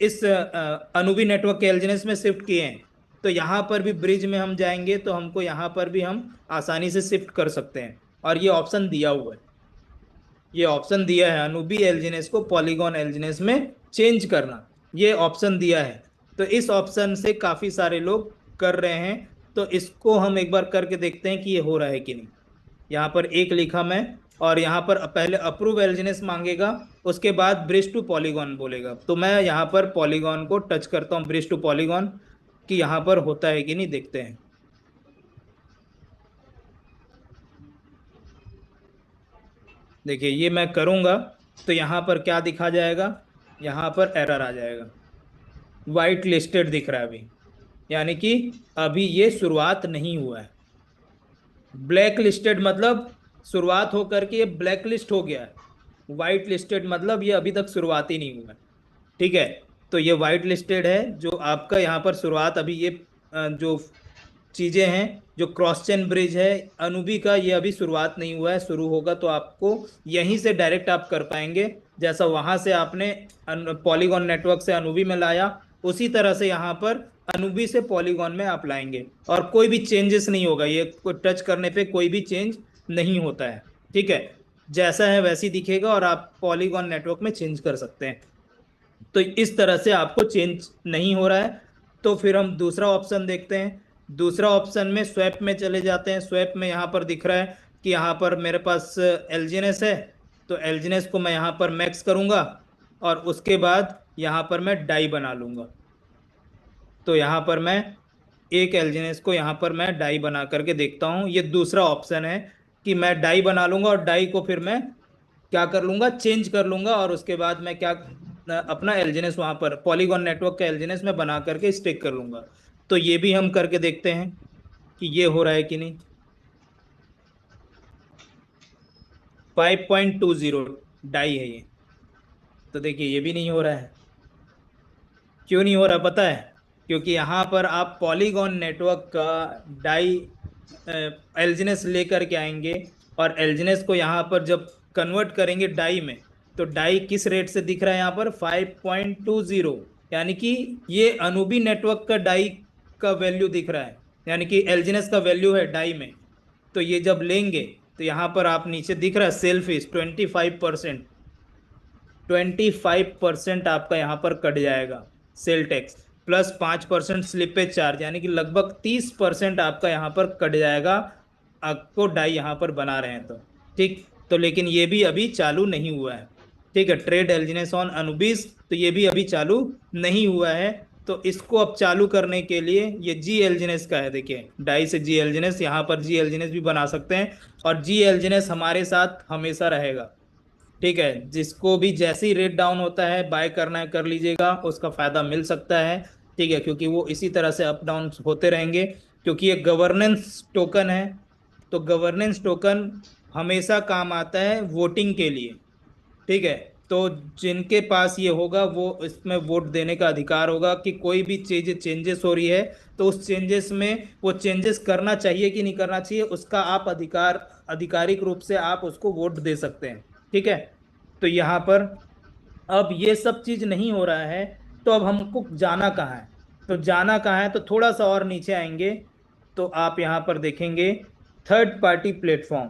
इस अनुबी नेटवर्क के एलजीनेस में शिफ्ट किए हैं, तो यहाँ पर भी ब्रिज में हम जाएंगे तो हमको यहाँ पर भी हम आसानी से शिफ्ट कर सकते हैं। और ये ऑप्शन दिया हुआ है, ये ऑप्शन दिया है अनुबी एलजीनेस को पॉलीगॉन एलजीनेस में चेंज करना, ये ऑप्शन दिया है। तो इस ऑप्शन से काफी सारे लोग कर रहे हैं, तो इसको हम एक बार करके देखते हैं कि ये हो रहा है कि नहीं। यहाँ पर एक लिखा मैं और यहाँ पर पहले अप्रूव एलजीएनएस मांगेगा, उसके बाद ब्रिज टू पॉलीगॉन बोलेगा। तो मैं यहाँ पर पॉलीगॉन को टच करता हूँ, ब्रिज टू पॉलीगॉन, कि यहाँ पर होता है कि नहीं, देखते हैं। देखिए ये मैं करूंगा तो यहाँ पर क्या दिखा जाएगा, यहाँ पर एरर आ जाएगा, वाइट लिस्टेड दिख रहा है अभी, यानी कि अभी ये शुरुआत नहीं हुआ है। ब्लैक लिस्टेड मतलब शुरुआत होकर के ये ब्लैक लिस्ट हो गया है, वाइट लिस्टेड मतलब ये अभी तक शुरुआत ही नहीं हुआ है। ठीक है, तो ये वाइट लिस्टेड है जो आपका यहाँ पर शुरुआत, अभी ये जो चीजें हैं, जो क्रॉस चेन ब्रिज है अनुबी का, ये अभी शुरुआत नहीं हुआ है। शुरू होगा तो आपको यहीं से डायरेक्ट आप कर पाएंगे, जैसा वहां से आपने पॉलीगॉन नेटवर्क से अनुबी में लाया, उसी तरह से यहाँ पर अनुबी से पॉलीगॉन में आप लाएंगे, और कोई भी चेंजेस नहीं होगा, ये टच करने पे कोई भी चेंज नहीं होता है। ठीक है, जैसा है वैसे ही दिखेगा, और आप पॉलीगॉन नेटवर्क में चेंज कर सकते हैं। तो इस तरह से आपको चेंज नहीं हो रहा है। तो फिर हम दूसरा ऑप्शन देखते हैं। दूसरा ऑप्शन में स्वैप में चले जाते हैं। स्वैप में यहाँ पर दिख रहा है कि यहाँ पर मेरे पास एलजीएनएस है, तो एलजीएनएस को मैं यहाँ पर मैक्स करूंगा, और उसके बाद यहाँ पर मैं डाई बना लूंगा। तो यहाँ पर मैं एक एलजीएनएस को यहाँ पर मैं डाई बना करके देखता हूँ। ये दूसरा ऑप्शन है कि मैं डाई बना लूंगा, और डाई को फिर मैं क्या कर लूंगा, चेंज कर लूंगा, और उसके बाद मैं क्या अपना एलजीएनएस वहां पर पॉलीगॉन नेटवर्क का एलजीएनएस में बना करके स्टिक कर लूंगा। तो ये भी हम करके देखते हैं कि ये हो रहा है कि नहीं। 5.20 डाई है ये, तो देखिए ये भी नहीं हो रहा है। क्यों नहीं हो रहा पता है? क्योंकि यहाँ पर आप पॉलीगॉन नेटवर्क का डाई एलजीनेस लेकर के आएंगे, और एलजीनेस को यहाँ पर जब कन्वर्ट करेंगे डाई में, तो डाई किस रेट से दिख रहा है यहाँ पर, 5.20, यानी कि ये अनुबी नेटवर्क का डाई का वैल्यू दिख रहा है, यानी कि एलजीनेस का वैल्यू है डाई में। तो ये जब लेंगे तो यहाँ पर आप नीचे दिख रहा है सेल्फिश 25%, 25% आपका यहाँ पर कट जाएगा sale tax, plus 5% slippage charge, यानी कि लगभग 30% आपका यहाँ पर कट जाएगा, आपको डाई यहाँ पर बना रहे हैं तो। ठीक, तो लेकिन ये भी अभी चालू नहीं हुआ है। ठीक है, ट्रेड एल्जिनेस ऑन अनुबीस, तो ये भी अभी चालू नहीं हुआ है। तो इसको अब चालू करने के लिए ये जी एल्जिनेस का है, देखिए डाई से जी एल्जिनेस, यहाँ पर जी एल्जिनेस भी बना सकते हैं, और जी एल्जिनेस हमारे साथ हमेशा रहेगा। ठीक है, जिसको भी जैसे ही रेट डाउन होता है बाय करना है कर लीजिएगा, उसका फायदा मिल सकता है। ठीक है, क्योंकि वो इसी तरह से अप डाउन होते रहेंगे, क्योंकि ये गवर्नेंस टोकन है। तो गवर्नेंस टोकन हमेशा काम आता है वोटिंग के लिए। ठीक है, तो जिनके पास ये होगा वो इसमें वोट देने का अधिकार होगा कि कोई भी चीज चेंजेस हो रही है, तो उस चेंजेस में वो चेंजेस करना चाहिए कि नहीं करना चाहिए, उसका आप अधिकार, आधिकारिक रूप से आप उसको वोट दे सकते हैं। ठीक है, तो यहाँ पर अब ये सब चीज नहीं हो रहा है, तो अब हमको जाना कहाँ है? तो जाना कहाँ है, तो थोड़ा सा और नीचे आएंगे तो आप यहाँ पर देखेंगे थर्ड पार्टी प्लेटफॉर्म।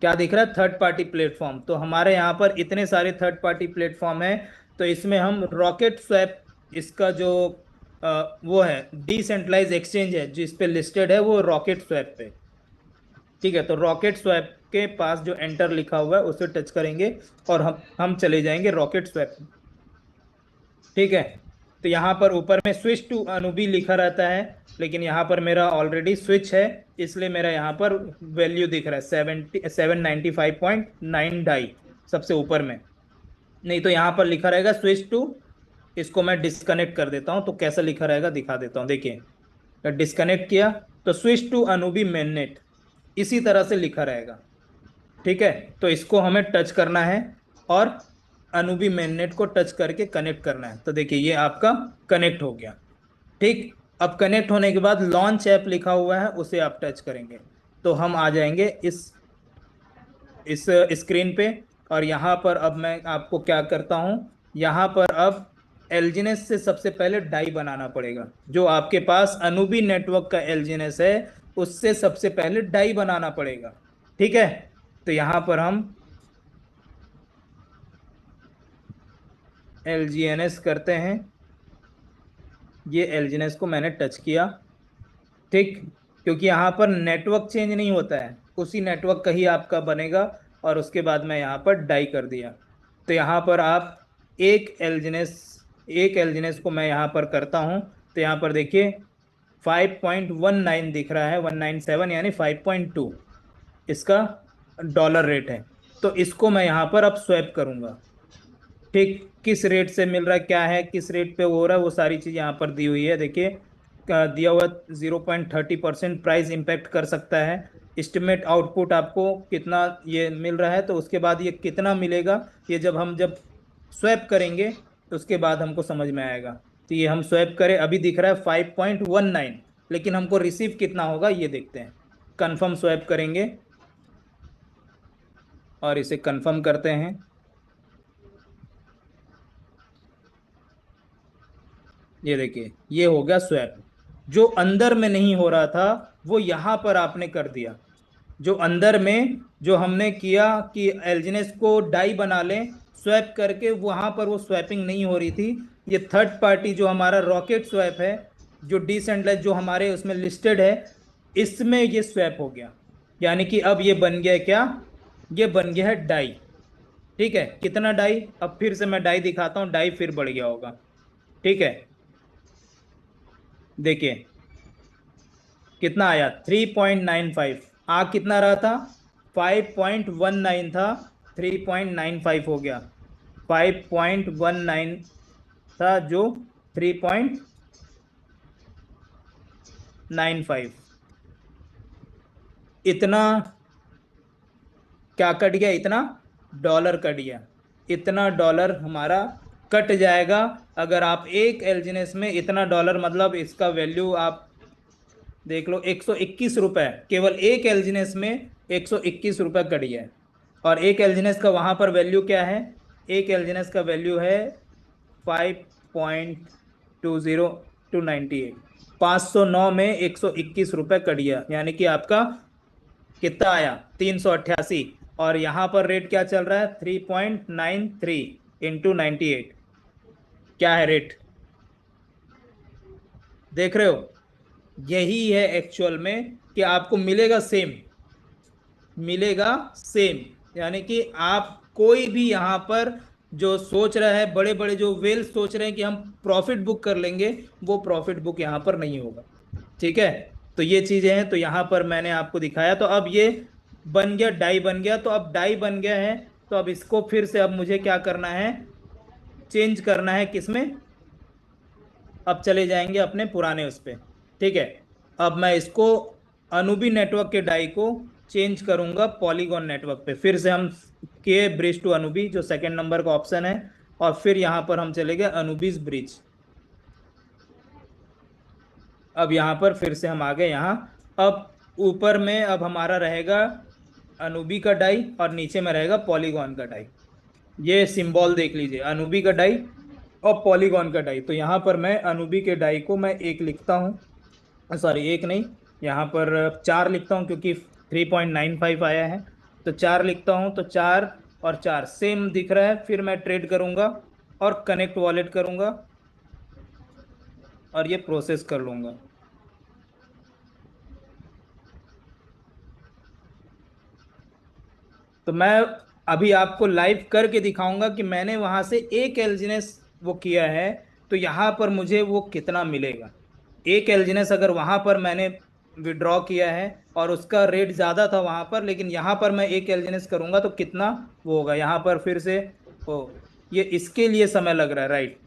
क्या दिख रहा है? Third party platform. तो हमारे यहाँ पर इतने सारे थर्ड पार्टी प्लेटफॉर्म है, तो इसमें हम रॉकेट स्वैप, इसका जो वो है डिसेंट्रलाइज एक्सचेंज है जिस पे लिस्टेड है, वो रॉकेट स्वैप पे। ठीक है, तो रॉकेट स्वैप के पास जो एंटर लिखा हुआ है उसे टच करेंगे, और हम चले जाएंगे रॉकेट स्वैप। ठीक है, तो यहाँ पर ऊपर में स्विच टू अनुबी लिखा रहता है, लेकिन यहाँ पर मेरा ऑलरेडी स्विच है, इसलिए मेरा यहाँ पर वैल्यू दिख रहा है 795.9 डाई सबसे ऊपर में। नहीं तो यहाँ पर लिखा रहेगा स्विच टू, इसको मैं डिस्कनेक्ट कर देता हूँ, तो कैसा लिखा रहेगा दिखा देता हूँ। देखिए डिस्कनेक्ट किया तो स्विच टू अनुबी मेननेट, इसी तरह से लिखा रहेगा। ठीक है, तो इसको हमें टच करना है, और अनुबी मेननेट को टच करके कनेक्ट करना है। तो देखिए ये आपका कनेक्ट हो गया। ठीक, अब कनेक्ट होने के बाद लॉन्च ऐप लिखा हुआ है, उसे आप टच करेंगे तो हम आ जाएंगे इस स्क्रीन पे। और यहाँ पर अब मैं आपको क्या करता हूँ, यहाँ पर अब एलजीनेस से सबसे पहले डाई बनाना पड़ेगा। जो आपके पास अनुबी नेटवर्क का एलजीनेस है, उससे सबसे पहले डाई बनाना पड़ेगा। ठीक है, तो यहाँ पर हम एलजीएनएस करते हैं, ये एलजीएनएस को मैंने टच किया। ठीक, क्योंकि यहाँ पर नेटवर्क चेंज नहीं होता है, उसी नेटवर्क का ही आपका बनेगा। और उसके बाद मैं यहाँ पर डाई कर दिया। तो यहाँ पर आप एक एल्जिनेस एक एल्जिनेस को मैं यहाँ पर करता हूँ। तो यहाँ पर देखिए 5.19 दिख रहा है, 197 यानी 5.2 इसका डॉलर रेट है। तो इसको मैं यहाँ पर अब स्वैप करूंगा। ठीक, किस रेट से मिल रहा है, क्या है, किस रेट पे हो रहा है, वो सारी चीज यहाँ पर दी हुई है। देखिए दिया हुआ 0.30% प्राइस इम्पैक्ट कर सकता है। एस्टिमेट आउटपुट आपको कितना ये मिल रहा है, तो उसके बाद ये कितना मिलेगा, ये जब स्वैप करेंगे तो उसके बाद हमको समझ में आएगा। तो ये हम स्वैप करें, अभी दिख रहा है 5.19, लेकिन हमको रिसीव कितना होगा ये देखते हैं। कंफर्म स्वैप करेंगे और इसे कंफर्म करते हैं। ये देखिए ये हो गया स्वैप। जो अंदर में नहीं हो रहा था वो यहां पर आपने कर दिया। जो अंदर में जो हमने किया कि एल्जिनेस को डाई बना लें स्वैप करके, वहां पर वो स्वैपिंग नहीं हो रही थी। ये थर्ड पार्टी जो हमारा रॉकेट स्वैप है, जो डिसेंट्रलाइज जो हमारे उसमें लिस्टेड है, इसमें ये स्वैप हो गया। यानी कि अब ये बन गया है क्या, ये बन गया है डाई। ठीक है, कितना डाई, अब फिर से मैं डाई दिखाता हूँ, डाई फिर बढ़ गया होगा। ठीक है, देखिए कितना आया 3.95। आ कितना रहा था, 5.19 था, 3.95 हो गया। 5.19 था जो 3.95, इतना क्या कट गया, इतना डॉलर कट गया। इतना डॉलर हमारा कट जाएगा। अगर आप एक एल्जिनेस में इतना डॉलर, मतलब इसका वैल्यू आप देख लो, 121 रुपए, केवल एक एल्जिनेस में 121 रुपए कट गया है। और एक एल्जिनेस का वहां पर वैल्यू क्या है, एक एल्जिनेस का वैल्यू है 5.20 298। 509 में 121 रुपए कट गया, यानी कि आपका कितना आया, 388। और यहां पर रेट क्या चल रहा है, 3.93 × 98। क्या है रेट, देख रहे हो। यही है एक्चुअल में कि आपको मिलेगा सेम, मिलेगा सेम। यानी कि आप कोई भी यहां पर जो सोच रहा है, बड़े बड़े जो वेल सोच रहे हैं कि हम प्रॉफिट बुक कर लेंगे, वो प्रॉफिट बुक यहां पर नहीं होगा। ठीक है, तो ये चीजें हैं, तो यहां पर मैंने आपको दिखाया। तो अब ये बन गया, डाई बन गया। तो अब डाई बन गया है, तो अब इसको फिर से अब मुझे क्या करना है, चेंज करना है किसमें। अब चले जाएंगे अपने पुराने उस पे। ठीक है, अब मैं इसको अनुबी नेटवर्क के डाई को चेंज करूंगा पॉलीगॉन नेटवर्क पे। फिर से हम किए ब्रिज टू अनुबी, जो सेकंड नंबर का ऑप्शन है, और फिर यहां पर हम चले गए अनुबीज ब्रिज। अब यहां पर फिर से हम आ गए यहाँ। अब ऊपर में अब हमारा रहेगा अनुबी का डाई और नीचे में रहेगा पॉलीगॉन का डाई। ये सिंबल देख लीजिए, अनुबी का डाई और पॉलीगॉन का डाई। तो यहाँ पर मैं अनुबी के डाई को मैं एक लिखता हूँ, सॉरी एक नहीं, यहाँ पर 4 लिखता हूँ, क्योंकि 3.95 आया है। तो 4 लिखता हूँ, तो 4 और 4 सेम दिख रहा है। फिर मैं ट्रेड करूंगा और कनेक्ट वॉलेट करूंगा और ये प्रोसेस कर लूंगा। तो मैं अभी आपको लाइव करके दिखाऊंगा कि मैंने वहां से एक एल्जिनेस वो किया है, तो यहाँ पर मुझे वो कितना मिलेगा। एक एल्जिनेस अगर वहां पर मैंने विड्रॉ किया है और उसका रेट ज़्यादा था वहां पर, लेकिन यहाँ पर मैं एक एल्जिनेस करूंगा तो कितना वो होगा। यहाँ पर फिर से ओ, ये इसके लिए समय लग रहा है, राइट।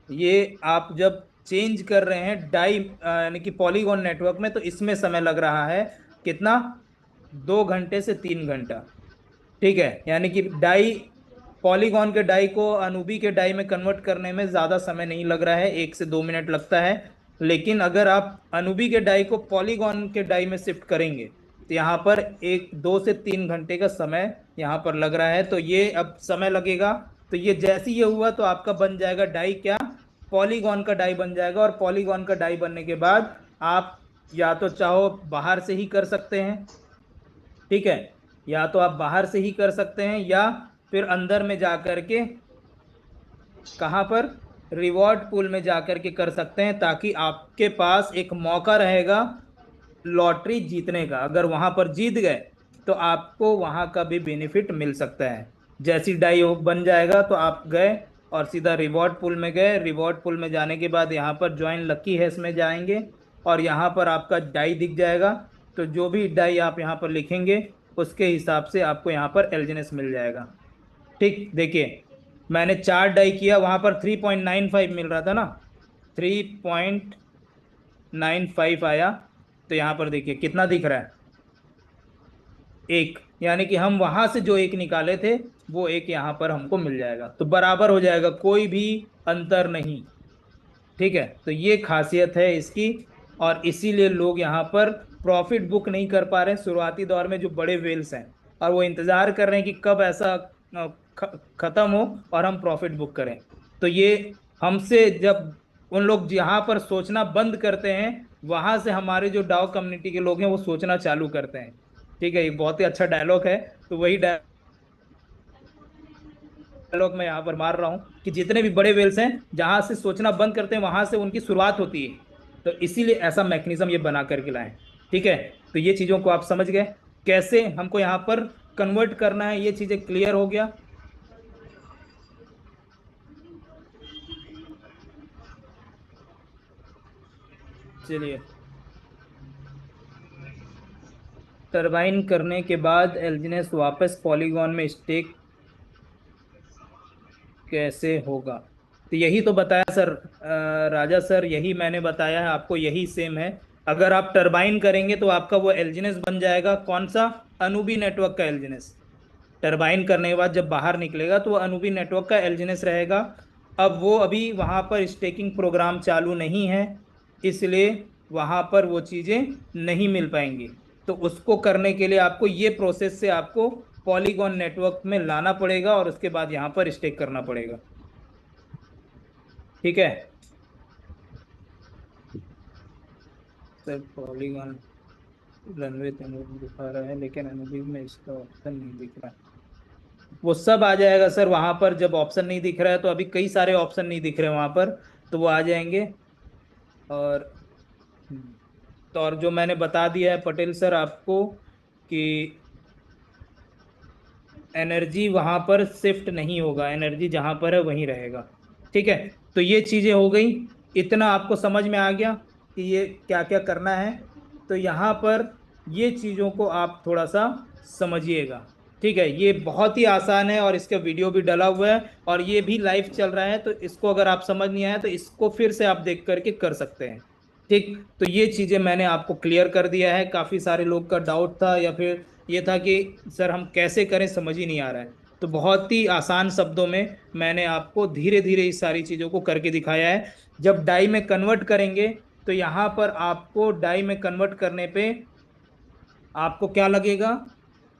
ये आप जब चेंज कर रहे हैं डाई यानी कि पॉलीगॉन नेटवर्क में, तो इसमें समय लग रहा है कितना, 2 घंटे से 3 घंटा। ठीक है, यानी कि डाई, पॉलीगॉन के डाई को अनुबी के डाई में कन्वर्ट करने में ज़्यादा समय नहीं लग रहा है, 1 से 2 मिनट लगता है। लेकिन अगर आप अनुबी के डाई को पॉलीगॉन के डाई में शिफ्ट करेंगे, तो यहाँ पर 2 से 3 घंटे का समय यहाँ पर लग रहा है। तो ये अब समय लगेगा। तो ये जैसे ही ये हुआ तो आपका बन जाएगा डाई क्या, पॉलीगॉन का डाई बन जाएगा। और पॉलीगॉन का डाई बनने के बाद आप या तो चाहो बाहर से ही कर सकते हैं, ठीक है, या तो आप बाहर से ही कर सकते हैं, या फिर अंदर में जा करके, कहाँ पर, रिवॉर्ड पूल में जा करके कर सकते हैं, ताकि आपके पास एक मौका रहेगा लॉटरी जीतने का। अगर वहां पर जीत गए तो आपको वहाँ का भी बेनिफिट मिल सकता है। जैसी डाई बन जाएगा तो आप गए और सीधा रिवॉर्ड पूल में गए। रिवॉर्ड पूल में जाने के बाद यहाँ पर ज्वाइन लकी हैश में जाएंगे और यहाँ पर आपका डाई दिख जाएगा। तो जो भी डाई आप यहाँ पर लिखेंगे उसके हिसाब से आपको यहाँ पर एलजीनेस मिल जाएगा। ठीक, देखिए मैंने 4 डाई किया, वहां पर 3.95 मिल रहा था ना, 3.95 आया। तो यहाँ पर देखिए कितना दिख रहा है, एक, यानी कि हम वहां से जो एक निकाले थे वो एक यहाँ पर हमको मिल जाएगा, तो बराबर हो जाएगा, कोई भी अंतर नहीं। ठीक है, तो ये खासियत है इसकी। और इसीलिए लोग यहाँ पर प्रॉफिट बुक नहीं कर पा रहे हैं शुरुआती दौर में, जो बड़े वेल्स हैं, और वो इंतजार कर रहे हैं कि कब ऐसा खत्म हो और हम प्रॉफिट बुक करें। तो ये हमसे जब उन लोग यहाँ पर सोचना बंद करते हैं, वहां से हमारे जो डाउ कम्युनिटी के लोग हैं वो सोचना चालू करते हैं। ठीक है, ये बहुत ही अच्छा डायलॉग है। तो वही डायलॉग मैं यहाँ पर मार रहा हूँ कि जितने भी बड़े वेल्स हैं जहां से सोचना बंद करते हैं वहां से उनकी शुरुआत होती है। तो इसीलिए ऐसा मैकेनिज्म ये बना करके लाए। ठीक है, तो ये चीजों को आप समझ गए कैसे हमको यहाँ पर कन्वर्ट करना है, ये चीजें क्लियर हो गया। चलिए, टरबाइन करने के बाद एल्जिनेस वापस पॉलीगॉन में स्टेक कैसे होगा? तो यही तो बताया सर, राजा सर, यही मैंने बताया है आपको, यही सेम है। अगर आप टरबाइन करेंगे तो आपका वो एल्जिनेस बन जाएगा, कौन सा? अनुबी नेटवर्क का एल्जिनेस। टरबाइन करने के बाद जब बाहर निकलेगा तो वो अनुबी नेटवर्क का एल्जिनेस रहेगा। अब वो अभी वहां पर स्टेकिंग प्रोग्राम चालू नहीं है, इसलिए वहां पर वो चीजें नहीं मिल पाएंगी। तो उसको करने के लिए आपको ये प्रोसेस से आपको पॉलीगॉन नेटवर्क में लाना पड़ेगा और उसके बाद यहाँ पर स्टेक करना पड़ेगा। ठीक है सर, पॉलीगॉन रनवे दिखा रहा है लेकिन अनुबीज में इसका ऑप्शन नहीं दिख रहा। वो सब आ जाएगा सर वहां पर, जब ऑप्शन नहीं दिख रहा है तो अभी कई सारे ऑप्शन नहीं दिख रहे वहां पर, तो वो आ जाएंगे। और तो और जो मैंने बता दिया है पटेल सर आपको कि एनर्जी वहां पर शिफ्ट नहीं होगा, एनर्जी जहां पर है वहीं रहेगा। ठीक है, तो ये चीजें हो गई। इतना आपको समझ में आ गया कि ये क्या क्या करना है। तो यहाँ पर ये चीजों को आप थोड़ा सा समझिएगा। ठीक है, ये बहुत ही आसान है और इसका वीडियो भी डला हुआ है और ये भी लाइव चल रहा है, तो इसको अगर आप समझ नहीं आया तो इसको फिर से आप देख करके कर सकते हैं। ठीक, तो ये चीजें मैंने आपको क्लियर कर दिया है। काफी सारे लोग का डाउट था या फिर ये था कि सर हम कैसे करें, समझ ही नहीं आ रहा है। तो बहुत ही आसान शब्दों में मैंने आपको धीरे धीरे इस सारी चीजों को करके दिखाया है। जब डाई में कन्वर्ट करेंगे तो यहाँ पर आपको डाई में कन्वर्ट करने पे आपको क्या लगेगा,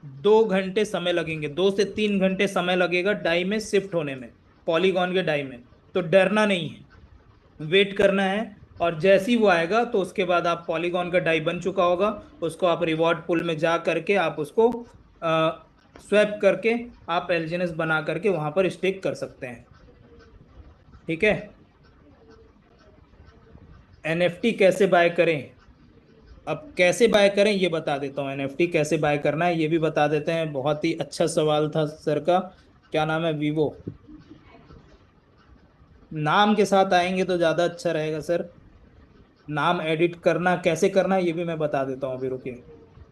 2 घंटे समय लगेंगे, 2 से 3 घंटे समय लगेगा डाई में शिफ्ट होने में, पॉलीगॉन के डाई में। तो डरना नहीं है, वेट करना है। और जैसे ही वो आएगा तो उसके बाद आप पॉलीगॉन का डाई बन चुका होगा, उसको आप रिवॉर्ड पुल में जा करके आप उसको स्वैप करके आप एलजीएनएस बना करके वहां पर स्टेक कर सकते हैं। ठीक है, एनएफटी कैसे बाय करें? अब कैसे बाय करें ये बता देता हूँ, एनएफटी कैसे बाय करना है ये भी बता देते हैं। बहुत ही अच्छा सवाल था सर का। क्या नाम है? वीवो नाम के साथ आएंगे तो ज़्यादा अच्छा रहेगा सर। नाम एडिट करना कैसे करना है ये भी मैं बता देता हूँ, अभी रुकिए।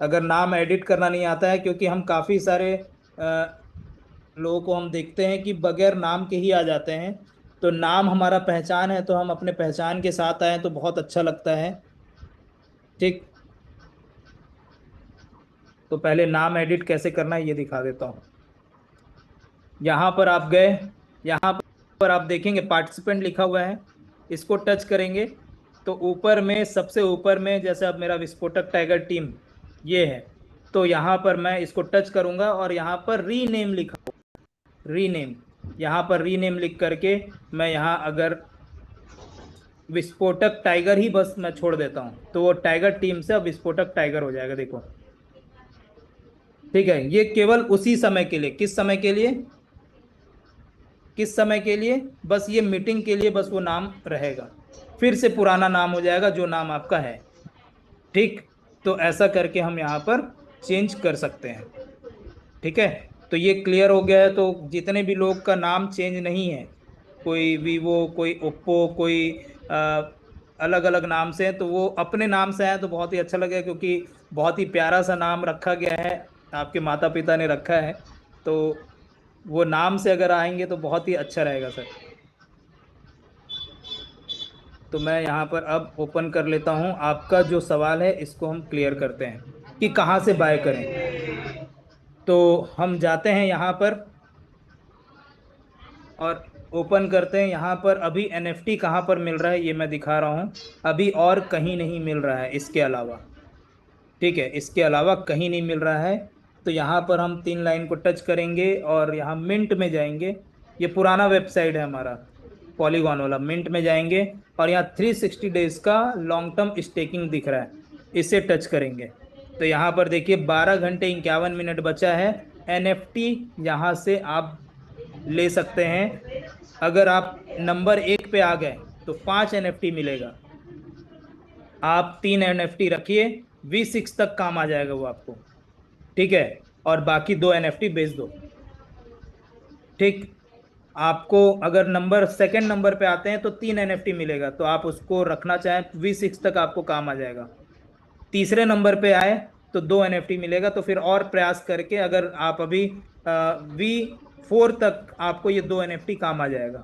अगर नाम एडिट करना नहीं आता है, क्योंकि हम काफ़ी सारे लोगों को हम देखते हैं कि बगैर नाम के ही आ जाते हैं। तो नाम हमारा पहचान है, तो हम अपने पहचान के साथ आए तो बहुत अच्छा लगता है। ठीक, तो पहले नाम एडिट कैसे करना है ये दिखा देता हूँ। यहाँ पर आप गए, यहाँ पर आप देखेंगे पार्टिसिपेंट लिखा हुआ है, इसको टच करेंगे तो ऊपर में, सबसे ऊपर में, जैसे अब मेरा विस्फोटक टाइगर टीम ये है, तो यहाँ पर मैं इसको टच करूंगा और यहाँ पर रीनेम लिखा, रीनेम, यहाँ पर रीनेम लिख करके मैं यहाँ अगर विस्फोटक टाइगर ही बस मैं छोड़ देता हूँ तो वो टाइगर टीम से अब विस्फोटक टाइगर हो जाएगा, देखो। ठीक है, ये केवल उसी समय के लिए, किस समय के लिए, किस समय के लिए? बस ये मीटिंग के लिए बस वो नाम रहेगा, फिर से पुराना नाम हो जाएगा जो नाम आपका है। ठीक, तो ऐसा करके हम यहाँ पर चेंज कर सकते हैं। ठीक है, तो ये क्लियर हो गया है। तो जितने भी लोग का नाम चेंज नहीं है, कोई वीवो, कोई ओप्पो, कोई अलग अलग नाम से है, तो वो अपने नाम से है तो बहुत ही अच्छा लगेगा, क्योंकि बहुत ही प्यारा सा नाम रखा गया है, आपके माता पिता ने रखा है। तो वो नाम से अगर आएंगे तो बहुत ही अच्छा रहेगा सर। तो मैं यहाँ पर अब ओपन कर लेता हूँ। आपका जो सवाल है इसको हम क्लियर करते हैं कि कहाँ से बाय करें। तो हम जाते हैं यहाँ पर और ओपन करते हैं। यहाँ पर अभी एनएफटी कहाँ पर मिल रहा है ये मैं दिखा रहा हूँ। अभी और कहीं नहीं मिल रहा है इसके अलावा। ठीक है, इसके अलावा कहीं नहीं मिल रहा है। तो यहाँ पर हम 3 लाइन को टच करेंगे और यहाँ मिंट में जाएंगे। ये पुराना वेबसाइट है हमारा, पॉलीगॉन वाला। मिंट में जाएंगे और यहाँ 360 डेज का लॉन्ग टर्म स्टेकिंग दिख रहा है, इसे टच करेंगे। तो यहाँ पर देखिए 12 घंटे 51 मिनट बचा है। एनएफटी यहाँ से आप ले सकते हैं। अगर आप नंबर 1 पे आ गए तो 5 एनएफटी मिलेगा। आप 3 एनएफटी रखिए, V6 तक काम आ जाएगा वो आपको। ठीक है, और बाकी 2 एनएफटी बेच दो। ठीक, आपको अगर नंबर सेकंड नंबर पे आते हैं तो 3 एनएफटी मिलेगा, तो आप उसको रखना चाहें, V6 तक आपको काम आ जाएगा। तीसरे नंबर पे आए तो 2 एनएफटी मिलेगा, तो फिर और प्रयास करके अगर आप अभी V4 तक आपको ये 2 एनएफटी काम आ जाएगा।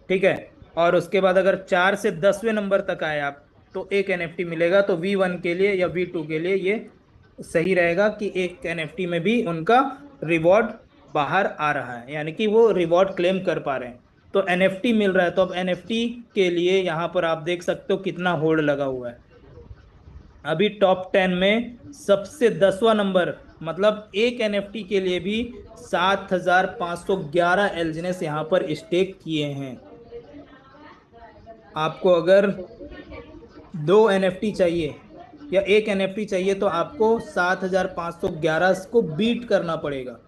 ठीक है, और उसके बाद अगर 4 से 10वें नंबर तक आए आप तो 1 एनएफटी मिलेगा। तो V1 के लिए या V2 के लिए ये सही रहेगा कि 1 एनएफटी में भी उनका रिवॉर्ड बाहर आ रहा है, यानी कि वो रिवॉर्ड क्लेम कर पा रहे हैं। तो एनएफटी मिल रहा है। तो अब एनएफटी के लिए यहाँ पर आप देख सकते हो कितना होल्ड लगा हुआ है। अभी टॉप 10 में सबसे 10वां नंबर, मतलब 1 एनएफटी के लिए भी 7,511 एलजीनेस यहाँ पर स्टेक किए हैं। आपको अगर 2 एनएफटी चाहिए या 1 एनएफटी चाहिए तो आपको 7,511 को बीट करना पड़ेगा,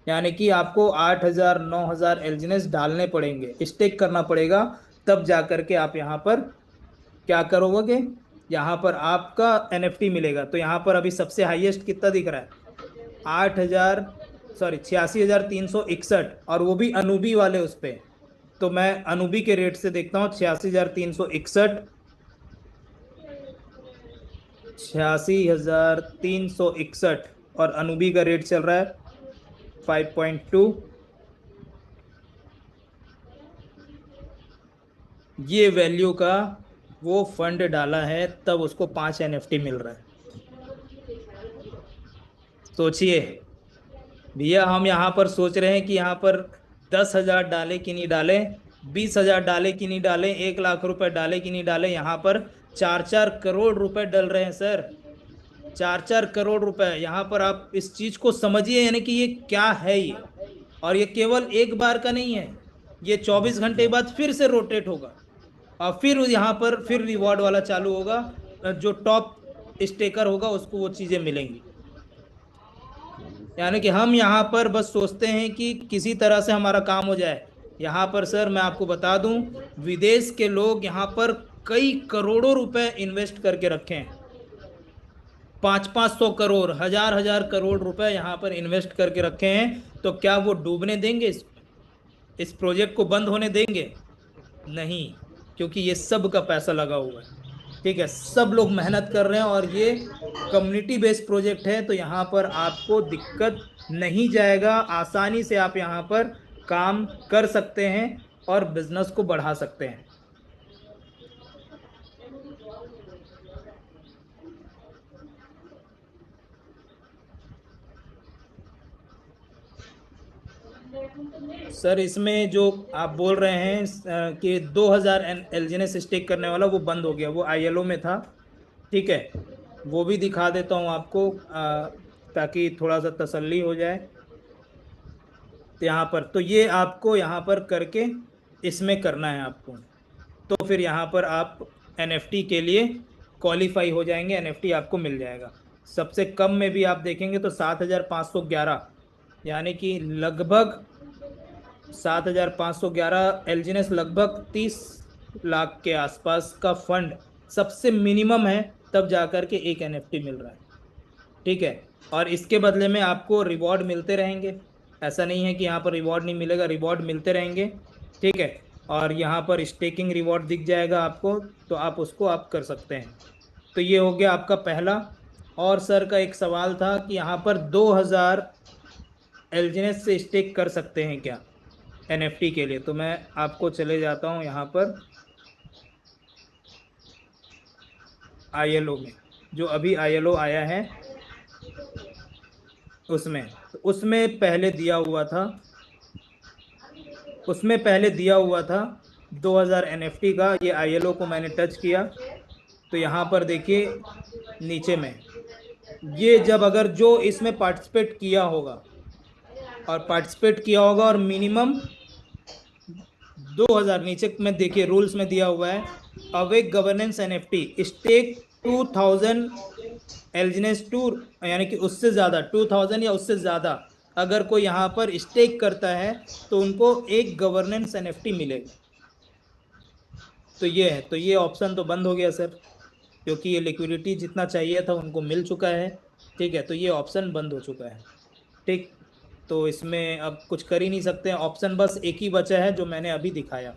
यानी कि आपको 8,000 9,000 एलजीनेस डालने पड़ेंगे, स्टेक करना पड़ेगा। तब जा करके आप यहाँ पर क्या करोगे, यहाँ पर आपका एनएफटी मिलेगा। तो यहाँ पर अभी सबसे हाईएस्ट कितना दिख रहा है, 8,000, सॉरी 86,361, और वो भी अनूबी वाले उस पे। तो मैं अनूबी के रेट से देखता हूँ। 86,361, 86,361, और अनूबी का रेट चल रहा है 5.2। ये वैल्यू का वो फंड डाला है, तब उसको 5 एनएफटी मिल रहा है। सोचिए भैया, हम यहाँ पर सोच रहे हैं कि यहाँ पर 10,000 डाले कि नहीं डाले, 20,000 डाले कि नहीं डाले, 1 लाख रुपए डाले कि नहीं डाले। यहाँ पर 4-4 करोड़ रुपए डल रहे हैं सर, 4-4 करोड़ रुपए। यहाँ पर आप इस चीज को समझिए, यानी कि ये क्या है ये। और ये केवल एक बार का नहीं है, ये 24 घंटे बाद फिर से रोटेट होगा और फिर यहाँ पर फिर रिवॉर्ड वाला चालू होगा। जो टॉप स्टेकर होगा उसको वो चीजें मिलेंगी। यानी कि हम यहाँ पर बस सोचते हैं कि किसी तरह से हमारा काम हो जाए। यहाँ पर सर मैं आपको बता दूं, विदेश के लोग यहाँ पर कई करोड़ों रुपए इन्वेस्ट करके रखे हैं। 500-500 करोड़, 1,000-1,000 करोड़ रुपए यहाँ पर इन्वेस्ट करके रखे हैं। तो क्या वो डूबने देंगे, इस प्रोजेक्ट को बंद होने देंगे? नहीं, क्योंकि ये सब का पैसा लगा हुआ है। ठीक है, सब लोग मेहनत कर रहे हैं और ये कम्युनिटी बेस्ड प्रोजेक्ट है। तो यहाँ पर आपको दिक्कत नहीं जाएगा, आसानी से आप यहाँ पर काम कर सकते हैं और बिजनेस को बढ़ा सकते हैं। सर इसमें जो आप बोल रहे हैं कि 2,000 एलजीनेस स्टेक करने वाला वो बंद हो गया, वो आईएलओ में था। ठीक है, वो भी दिखा देता हूँ आपको, ताकि थोड़ा सा तसल्ली हो जाए। तो यहाँ पर तो ये आपको यहाँ पर करके इसमें करना है आपको। तो फिर यहाँ पर आप एनएफटी के लिए क्वालिफाई हो जाएंगे, एनएफटी आपको मिल जाएगा। सबसे कम में भी आप देखेंगे तो 7,511, यानी कि लगभग 7,511 एलजीनेस, लगभग 30 लाख के आसपास का फंड सबसे मिनिमम है, तब जाकर के 1 एनएफटी मिल रहा है। ठीक है। और इसके बदले में आपको रिवॉर्ड मिलते रहेंगे, ऐसा नहीं है कि यहाँ पर रिवॉर्ड नहीं मिलेगा, रिवॉर्ड मिलते रहेंगे। ठीक है। और यहाँ पर स्टेकिंग रिवॉर्ड दिख जाएगा आपको, तो आप उसको आप कर सकते हैं। तो ये हो गया आपका पहला। और सर का एक सवाल था कि यहाँ पर 2000 एलजीनेस से स्टेक कर सकते हैं क्या एनएफटी के लिए। तो मैं आपको चले जाता हूँ यहाँ पर आईएलओ में, जो अभी आईएलओ आया है उसमें। तो उसमें पहले दिया हुआ था, उसमें पहले दिया हुआ था 2000 एनएफटी का। ये आईएलओ को मैंने टच किया तो यहाँ पर देखिए नीचे में, ये जब अगर जो इसमें पार्टिसिपेट किया होगा, और पार्टिसिपेट किया होगा और मिनिमम 2000, नीचे में देखिए रूल्स में दिया हुआ है, अवेक गवर्नेंस एनएफटी स्टेक 2000 एलजीनेस टूर, यानी कि उससे ज्यादा 2000 या उससे ज्यादा अगर कोई यहाँ पर स्टेक करता है तो उनको एक गवर्नेंस एनएफटी मिलेगा। तो ये है, तो ये ऑप्शन तो बंद हो गया सर, क्योंकि ये लिक्विडिटी जितना चाहिए था उनको मिल चुका है। ठीक है, तो ये ऑप्शन बंद हो चुका है। ठीक। तो इसमें अब कुछ कर ही नहीं सकते हैं, ऑप्शन बस एक ही बचा है जो मैंने अभी दिखाया,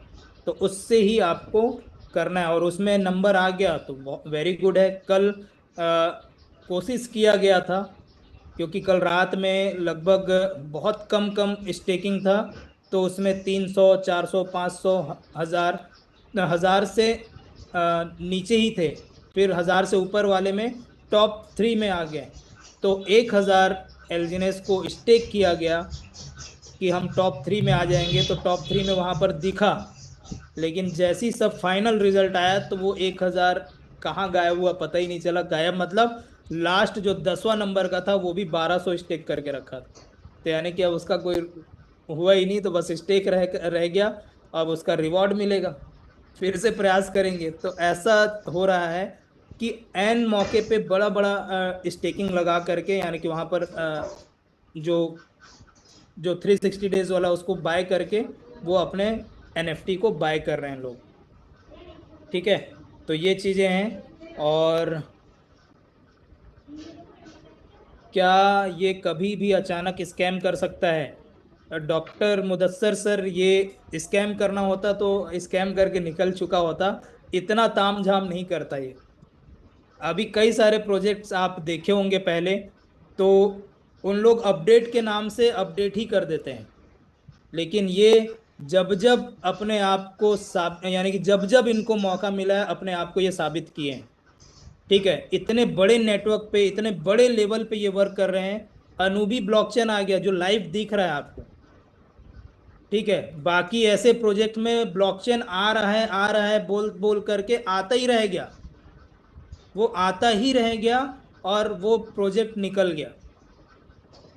तो उससे ही आपको करना है। और उसमें नंबर आ गया तो वेरी गुड है। कल कोशिश किया गया था, क्योंकि कल रात में लगभग बहुत कम कम स्टेकिंग था, तो उसमें 300 400 500 हजार, हजार से नीचे ही थे, फिर हजार से ऊपर वाले में टॉप 3 में आ गए। तो 1000 एलजीनेस को स्टेक किया गया कि हम टॉप 3 में आ जाएंगे, तो टॉप 3 में वहां पर दिखा। लेकिन जैसी सब फाइनल रिजल्ट आया तो वो 1000 कहाँ गायब हुआ पता ही नहीं चला। गायब मतलब लास्ट जो 10वां नंबर का था वो भी 1200 स्टेक करके रखा था। तो यानी कि अब उसका कोई हुआ ही नहीं, तो बस स्टेक रह गया। अब उसका रिवॉर्ड मिलेगा, फिर से प्रयास करेंगे। तो ऐसा हो रहा है कि एन मौके पे बड़ा बड़ा स्टेकिंग लगा करके, यानी कि वहां पर जो जो 360 डेज वाला उसको बाय करके वो अपने एनएफटी को बाय कर रहे हैं लोग। ठीक है। तो ये चीजें हैं। और क्या ये कभी भी अचानक स्कैम कर सकता है डॉक्टर मुदस्सर सर? ये स्कैम करना होता तो स्कैम करके निकल चुका होता, इतना तामझाम नहीं करता ये। अभी कई सारे प्रोजेक्ट्स आप देखे होंगे पहले, तो उन लोग अपडेट के नाम से अपडेट ही कर देते हैं। लेकिन ये जब जब अपने आप को यानी कि जब जब इनको मौका मिला है अपने आप को ये साबित किए हैं। ठीक है, इतने बड़े नेटवर्क पे इतने बड़े लेवल पे ये वर्क कर रहे हैं। अनूबी ब्लॉकचेन आ गया जो लाइव दिख रहा है आपको। ठीक है, बाकी ऐसे प्रोजेक्ट में ब्लॉकचेन आ रहा है बोल बोल करके आता ही रह गया, वो आता ही रह गया, और वो प्रोजेक्ट निकल गया।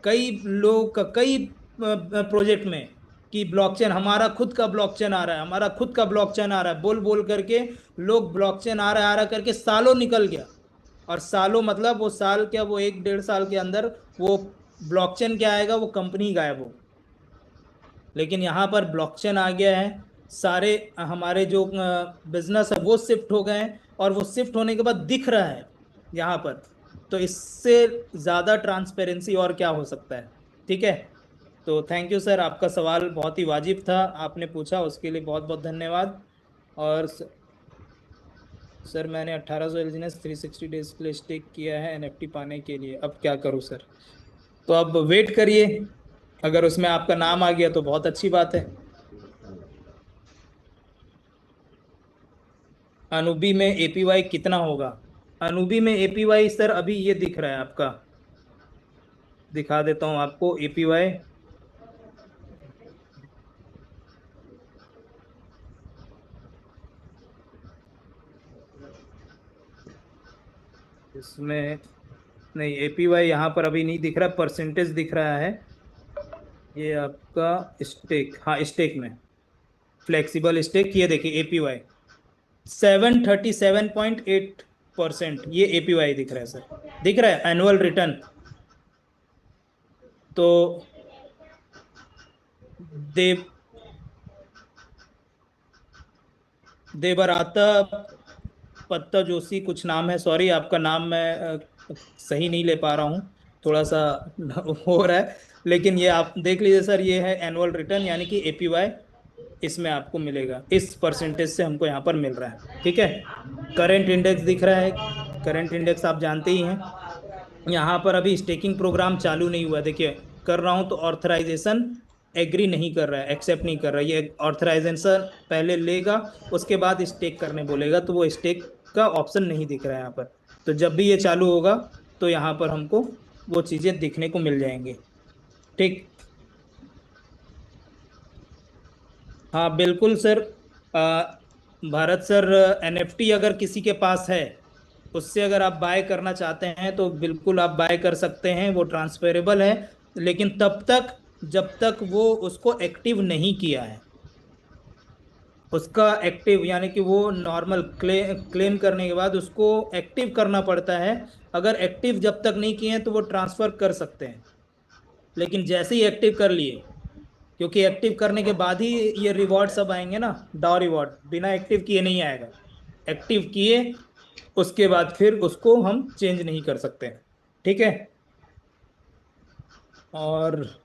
कई लोग का कई प्रोजेक्ट में कि ब्लॉकचेन, हमारा खुद का ब्लॉकचेन आ रहा है, हमारा खुद का ब्लॉकचेन आ रहा है बोल बोल करके लोग ब्लॉकचेन आ रहा करके सालों निकल गया। और सालों मतलब वो साल क्या, वो 1 1.5 साल के अंदर वो ब्लॉकचेन क्या आएगा, वो कंपनी गायब हो। लेकिन यहाँ पर ब्लॉकचेन आ गया है, सारे हमारे जो बिजनेस है वो शिफ्ट हो गए हैं, और वो शिफ्ट होने के बाद दिख रहा है यहाँ पर। तो इससे ज़्यादा ट्रांसपेरेंसी और क्या हो सकता है। ठीक है। तो थैंक यू सर, आपका सवाल बहुत ही वाजिब था, आपने पूछा उसके लिए बहुत बहुत धन्यवाद। और सर मैंने 1800 एलजीनेस 360 डेज के लिए स्टेक किया है एनएफटी पाने के लिए, अब क्या करूं सर? तो अब वेट करिए, अगर उसमें आपका नाम आ गया तो बहुत अच्छी बात है। अनुबी में एपीवाई कितना होगा? अनुबी में एपीवाई सर अभी ये दिख रहा है आपका, दिखा देता हूं आपको एपीवाई। इसमें नहीं, एपीवाई यहाँ पर अभी नहीं दिख रहा, परसेंटेज दिख रहा है। ये आपका स्टेक, हाँ स्टेक में फ्लेक्सिबल स्टेक, ये देखिए एपीवाई 737.8%, ये एपीवाई दिख रहा है सर, दिख रहा है एनुअल रिटर्न। तो देव देवराता पत्ता जोशी कुछ नाम है, सॉरी आपका नाम मैं सही नहीं ले पा रहा हूँ, थोड़ा सा हो रहा है। लेकिन ये आप देख लीजिए सर, ये है एनुअल रिटर्न यानी कि एपीवाई, इसमें आपको मिलेगा, इस परसेंटेज से हमको यहाँ पर मिल रहा है। ठीक है, करंट इंडेक्स दिख रहा है, करंट इंडेक्स आप जानते ही हैं। यहाँ पर अभी स्टेकिंग प्रोग्राम चालू नहीं हुआ, देखिए कर रहा हूँ तो ऑथराइजेशन एग्री नहीं कर रहा है, एक्सेप्ट नहीं कर रहा है। ये ऑथराइजेशन पहले लेगा, उसके बाद स्टेक करने बोलेगा, तो वो स्टेक का ऑप्शन नहीं दिख रहा है यहाँ पर। तो जब भी ये चालू होगा तो यहाँ पर हमको वो चीज़ें दिखने को मिल जाएंगी। ठीक। हाँ बिल्कुल सर। आ, भारत सर, एनएफटी अगर किसी के पास है, उससे अगर आप बाय करना चाहते हैं तो बिल्कुल आप बाय कर सकते हैं, वो ट्रांसफरेबल है। लेकिन तब तक जब तक वो उसको एक्टिव नहीं किया है, उसका एक्टिव यानी कि वो नॉर्मल क्लेम करने के बाद उसको एक्टिव करना पड़ता है। अगर एक्टिव जब तक नहीं किए हैं तो वो ट्रांसफर कर सकते हैं। लेकिन जैसे ही एक्टिव कर लिए, क्योंकि एक्टिव करने के बाद ही ये रिवॉर्ड सब आएंगे ना, डाउ रिवॉर्ड बिना एक्टिव किए नहीं आएगा। एक्टिव किए उसके बाद फिर उसको हम चेंज नहीं कर सकते। ठीक है। और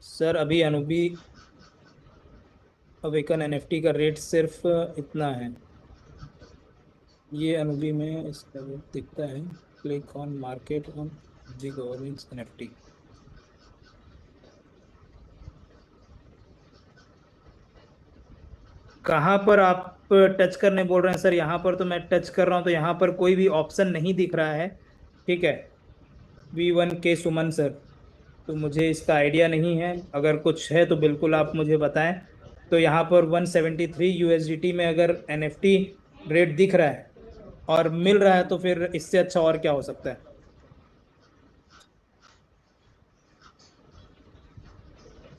सर अभी अनुबी अवेकन एनएफटी का रेट सिर्फ इतना है, ये अनुबी में इसका रेट दिखता है। Click on market on G governance NFT. कहाँ पर आप टच करने बोल रहे हैं सर? यहाँ पर तो मैं टच कर रहा हूँ तो यहाँ पर कोई भी ऑप्शन नहीं दिख रहा है। ठीक है। V1 के सुमन सर, तो मुझे इसका आइडिया नहीं है, अगर कुछ है तो बिल्कुल आप मुझे बताएं। तो यहाँ पर 173 यूएसडीटी में अगर एनएफटी रेट दिख रहा है और मिल रहा है तो फिर इससे अच्छा और क्या हो सकता है।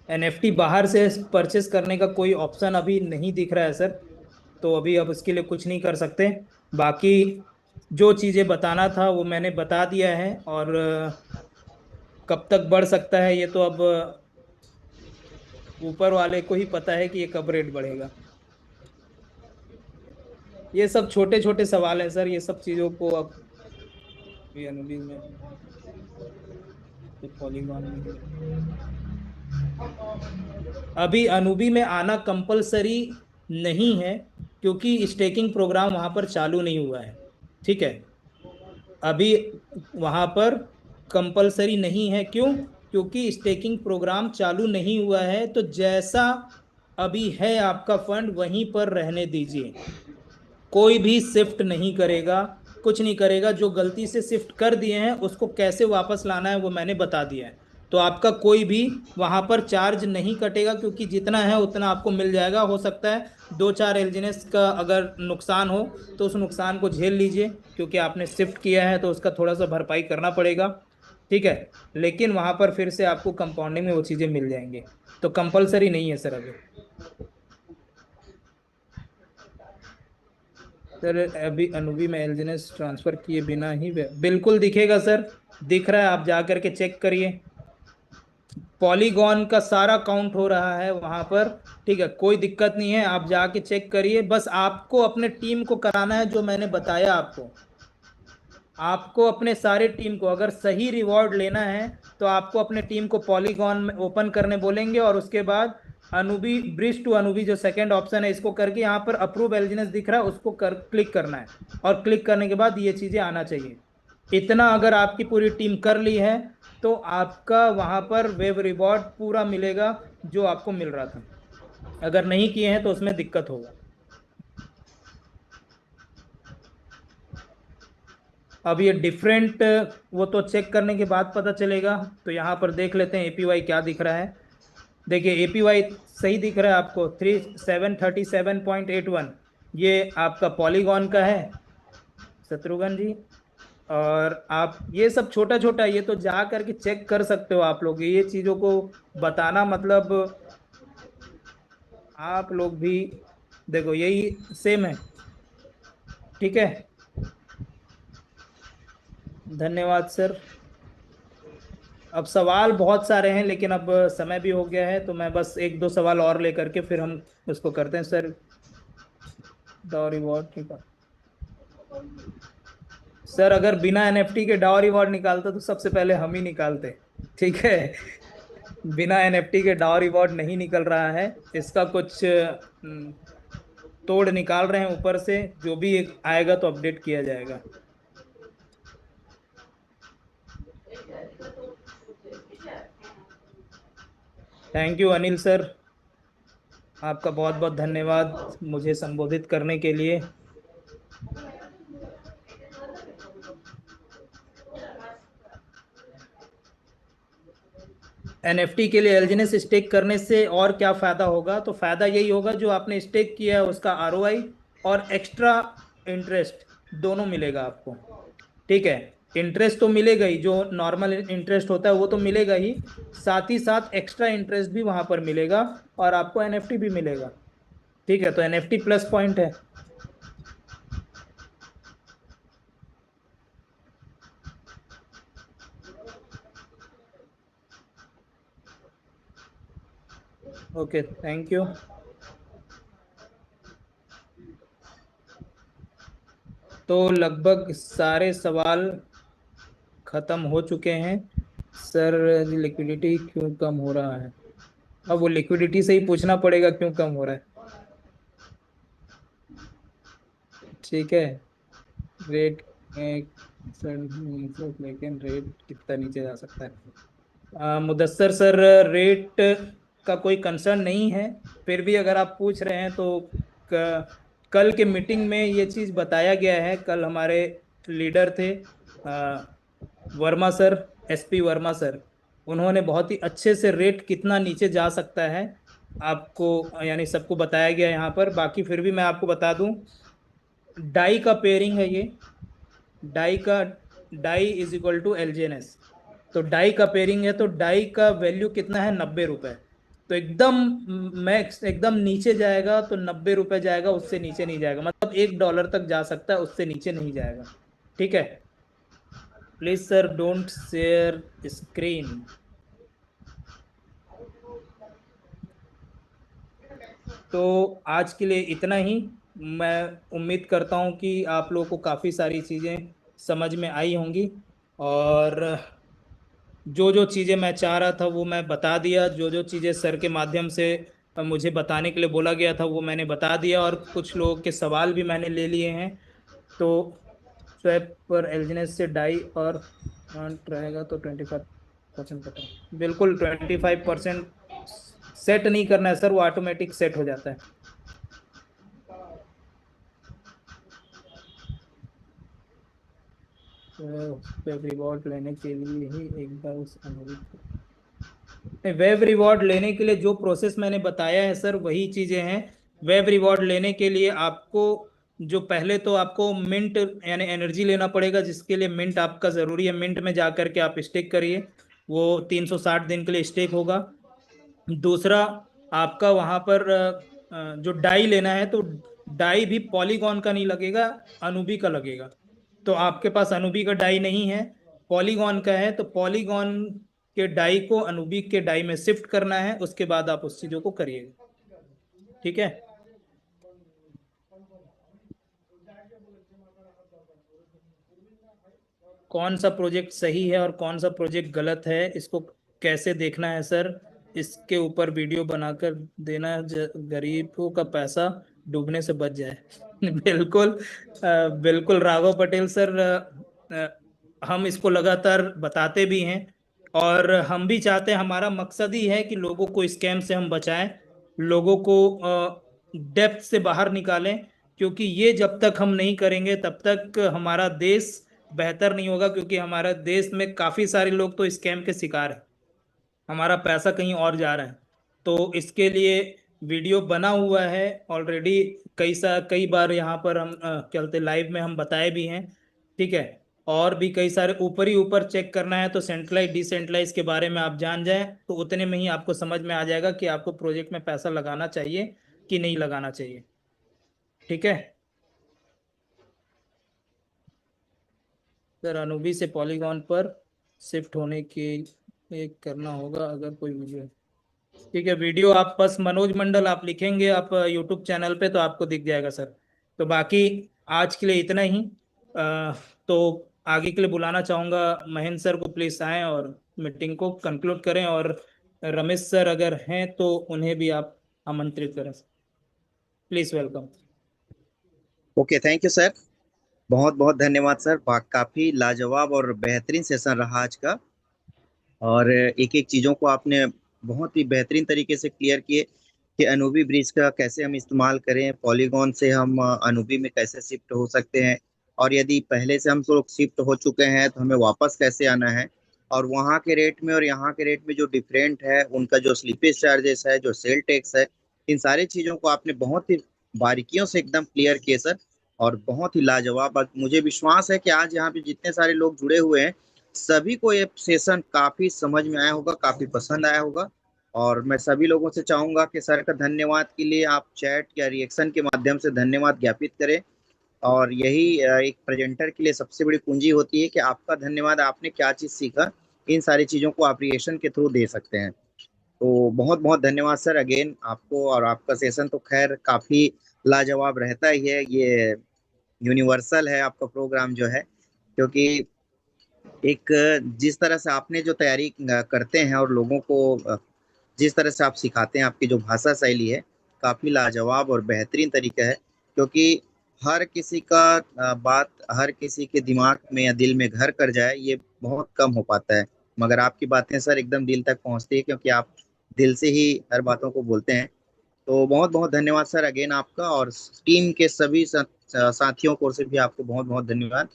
एनएफटी बाहर से परचेस करने का कोई ऑप्शन अभी नहीं दिख रहा है सर, तो अभी अब इसके लिए कुछ नहीं कर सकते। बाकी जो चीज़ें बताना था वो मैंने बता दिया है, और कब तक बढ़ सकता है ये तो अब ऊपर वाले को ही पता है कि ये कब रेट बढ़ेगा। ये सब छोटे छोटे सवाल हैं सर, ये सब चीज़ों को अब ये अनुबी में, पॉलीगॉन में अभी अनुबी में आना कंपलसरी नहीं है, क्योंकि स्टेकिंग प्रोग्राम वहां पर चालू नहीं हुआ है। ठीक है। अभी वहां पर कंपलसरी नहीं है, क्यों? क्योंकि स्टेकिंग प्रोग्राम चालू नहीं हुआ है, तो जैसा अभी है आपका फंड वहीं पर रहने दीजिए। कोई भी शिफ्ट नहीं करेगा, कुछ नहीं करेगा। जो गलती से शिफ्ट कर दिए हैं उसको कैसे वापस लाना है वो मैंने बता दिया है। तो आपका कोई भी वहां पर चार्ज नहीं कटेगा, क्योंकि जितना है उतना आपको मिल जाएगा। हो सकता है दो चार एलजीनेस का अगर नुकसान हो तो उस नुकसान को झेल लीजिए, क्योंकि आपने शिफ्ट किया है तो उसका थोड़ा सा भरपाई करना पड़ेगा। ठीक है। लेकिन वहां पर फिर से आपको कंपाउंडिंग में वो चीज़ें मिल जाएंगी, तो कंपलसरी नहीं है सर अभी। सर अभी अनुबी में एलजीनेस ट्रांसफर किए बिना ही बिल्कुल दिखेगा सर, दिख रहा है, आप जा करके चेक करिए। पॉलीगॉन का सारा काउंट हो रहा है वहां पर। ठीक है, कोई दिक्कत नहीं है, आप जाके चेक करिए। बस आपको अपने टीम को कराना है जो मैंने बताया आपको। आपको अपने सारे टीम को अगर सही रिवॉर्ड लेना है तो आपको अपने टीम को पॉलीगॉन में ओपन करने बोलेंगे, और उसके बाद अनुबी, ब्रिज टू अनुबी जो सेकंड ऑप्शन है इसको करके यहाँ पर अप्रूव एलिजिनेस दिख रहा है उसको क्लिक करना है। और क्लिक करने के बाद ये चीज़ें आना चाहिए। इतना अगर आपकी पूरी टीम कर ली है तो आपका वहां पर वेब रिवॉर्ड पूरा मिलेगा जो आपको मिल रहा था। अगर नहीं किए हैं तो उसमें दिक्कत होगा। अब ये डिफरेंट, वो तो चेक करने के बाद पता चलेगा। तो यहाँ पर देख लेते हैं एपीवाई क्या दिख रहा है। देखिए एपीवाई सही दिख रहा है आपको, 3737.81, ये आपका पॉलीगॉन का है शत्रुघ्न जी। और आप ये सब छोटा छोटा ये तो जा करके चेक कर सकते हो आप लोग, ये चीज़ों को बताना मतलब आप लोग भी देखो यही सेम है। ठीक है। धन्यवाद सर। अब सवाल बहुत सारे हैं लेकिन अब समय भी हो गया है, तो मैं बस एक दो सवाल और लेकर के फिर हम उसको करते हैं सर। द रिवॉर्ड, ठीक है। सर अगर बिना एनएफटी के डाउ रिवॉर्ड निकालते तो सबसे पहले हम ही निकालते। ठीक है। बिना एनएफटी के डाउ रिवॉर्ड नहीं निकल रहा है। इसका कुछ तोड़ निकाल रहे हैं ऊपर से, जो भी एक आएगा तो अपडेट किया जाएगा। थैंक यू अनिल सर, आपका बहुत बहुत धन्यवाद मुझे संबोधित करने के लिए। एनएफटी के लिए एलजीनेस स्टेक करने से और क्या फायदा होगा, तो फायदा यही होगा जो आपने स्टेक किया है उसका आरओआई और एक्स्ट्रा इंटरेस्ट दोनों मिलेगा आपको। ठीक है। इंटरेस्ट तो मिलेगा ही, जो नॉर्मल इंटरेस्ट होता है वो तो मिलेगा ही, साथ ही साथ एक्स्ट्रा इंटरेस्ट भी वहां पर मिलेगा और आपको एनएफटी भी मिलेगा। ठीक है, तो एनएफटी प्लस पॉइंट है। Okay, thank you. तो लगभग सारे सवाल खत्म हो चुके हैं सर। लिक्विडिटी क्यों कम हो रहा है? अब वो लिक्विडिटी से ही पूछना पड़ेगा क्यों कम हो रहा है। ठीक है। रेट एक लेकिन रेट कितना नीचे जा सकता है? मुदस्सर सर, रेट का कोई कंसर्न नहीं है। फिर भी अगर आप पूछ रहे हैं तो कल के मीटिंग में ये चीज़ बताया गया है। कल हमारे लीडर थे Verma sir, SP Verma sir. उन्होंने बहुत ही अच्छे से रेट कितना नीचे जा सकता है आपको, यानी सबको बताया गया है यहाँ पर। बाकी फिर भी मैं आपको बता दूं, डाई का पेयरिंग है ये। डाई का die is equal to LGNS. तो डाई का पेयरिंग है, तो डाई का वैल्यू कितना है? 90 रुपए। तो एकदम मैक्स एकदम नीचे जाएगा तो 90 रुपए जाएगा, उससे नीचे नहीं जाएगा। मतलब $1 तक जा सकता है, उससे नीचे नहीं जाएगा। ठीक है। Please sir don't share screen. तो आज के लिए इतना ही। मैं उम्मीद करता हूँ कि आप लोगों को काफ़ी सारी चीज़ें समझ में आई होंगी, और जो जो चीज़ें मैं चाह रहा था वो मैं बता दिया। जो जो चीज़ें सर के माध्यम से मुझे बताने के लिए बोला गया था वो मैंने बता दिया, और कुछ लोगों के सवाल भी मैंने ले लिए हैं। तो स्वैप पर एलजीनेस से डाई और फ्रंट रहेगा तो 25% कटा, बिल्कुल 25% सेट नहीं करना है सर, वो ऑटोमेटिक सेट हो जाता है। वेब रिवॉर्ड लेने के लिए ही एक बार उस अनुभव, वेब रिवॉर्ड लेने के लिए जो प्रोसेस मैंने बताया है सर वही चीज़ें हैं। वेब रिवॉर्ड लेने के लिए आपको, जो पहले तो आपको मिंट यानी एनर्जी लेना पड़ेगा, जिसके लिए मिंट आपका ज़रूरी है। मिंट में जा करके आप स्टेक करिए, वो 360 दिन के लिए स्टेक होगा। दूसरा, आपका वहाँ पर जो डाई लेना है, तो डाई भी पॉलीगॉन का नहीं लगेगा, अनूबी का लगेगा। तो आपके पास अनूबी का डाई नहीं है, पॉलीगॉन का है, तो पॉलीगॉन के डाई को अनूबी के डाई में शिफ्ट करना है, उसके बाद आप उस चीज़ों को करिएगा। ठीक है। कौन सा प्रोजेक्ट सही है और कौन सा प्रोजेक्ट गलत है, इसको कैसे देखना है सर? इसके ऊपर वीडियो बनाकर देना, गरीबों का पैसा डूबने से बच जाए। बिल्कुल। बिल्कुल राघव पटेल सर, हम इसको लगातार बताते भी हैं, और हम भी चाहते हैं, हमारा मकसद ही है कि लोगों को स्कैम से हम बचाएं, लोगों को डेप्थ से बाहर निकालें। क्योंकि ये जब तक हम नहीं करेंगे तब तक हमारा देश बेहतर नहीं होगा, क्योंकि हमारे देश में काफ़ी सारे लोग तो स्कैम के शिकार हैं, हमारा पैसा कहीं और जा रहा है। तो इसके लिए वीडियो बना हुआ है ऑलरेडी, कई बार यहाँ पर हम क्या बोलते लाइव में हम बताए भी हैं। ठीक है। और भी कई सारे ऊपर ही ऊपर चेक करना है, तो सेंट्रलाइज डिसेंट्रलाइज के बारे में आप जान जाएं तो उतने में ही आपको समझ में आ जाएगा कि आपको प्रोजेक्ट में पैसा लगाना चाहिए कि नहीं लगाना चाहिए। ठीक है। सर अनूबी से पॉलीगॉन पर शिफ्ट होने के लिए करना होगा अगर कोई वीडियो। ठीक है, वीडियो आप बस मनोज मंडल आप लिखेंगे आप यूट्यूब चैनल पे तो आपको दिख जाएगा सर। तो बाकी आज के लिए इतना ही। तो आगे के लिए बुलाना चाहूंगा महेंद्र सर को, प्लीज आए और मीटिंग को कंक्लूड करें। और रमेश सर अगर हैं तो उन्हें भी आप आमंत्रित करें। Please welcome. Okay, thank you sir. बहुत बहुत धन्यवाद सर। काफी लाजवाब और बेहतरीन सेशन रहा आज का। और एक एक चीजों को आपने बहुत ही बेहतरीन तरीके से क्लियर किए कि अनूबी ब्रिज का कैसे हम इस्तेमाल करें, पॉलीगॉन से हम अनूबी में कैसे शिफ्ट हो सकते हैं, और यदि पहले से हम लोग शिफ्ट हो चुके हैं तो हमें वापस कैसे आना है, और वहाँ के रेट में और यहाँ के रेट में जो डिफरेंट है, उनका जो स्लीपेज चार्जेस है, जो सेल टैक्स है, इन सारी चीजों को आपने बहुत ही बारीकियों से एकदम क्लियर किए सर। और बहुत ही लाजवाब। मुझे विश्वास है कि आज यहाँ पे जितने सारे लोग जुड़े हुए हैं, सभी को ये सेशन काफी समझ में आया होगा, काफी पसंद आया होगा। और मैं सभी लोगों से चाहूंगा कि सर का धन्यवाद के लिए आप चैट या रिएक्शन के माध्यम से धन्यवाद ज्ञापित करें। और यही एक प्रेजेंटर के लिए सबसे बड़ी पूंजी होती है कि आपका धन्यवाद, आपने क्या चीज सीखा, इन सारी चीजों को आप रिएक्शन के थ्रू दे सकते हैं। तो बहुत बहुत धन्यवाद सर अगेन आपको। और आपका सेशन तो खैर काफी लाजवाब रहता ही है, ये यूनिवर्सल है आपका प्रोग्राम जो है। क्योंकि एक जिस तरह से आपने जो तैयारी करते हैं और लोगों को जिस तरह से आप सिखाते हैं, आपकी जो भाषा शैली है, काफी लाजवाब और बेहतरीन तरीका है। क्योंकि हर किसी का बात हर किसी के दिमाग में या दिल में घर कर जाए, ये बहुत कम हो पाता है। मगर आपकी बातें सर एकदम दिल तक पहुंचती है, क्योंकि आप दिल से ही हर बातों को बोलते हैं। तो बहुत बहुत धन्यवाद सर अगेन आपका, और टीम के सभी साथियों को से भी आपको बहुत बहुत धन्यवाद।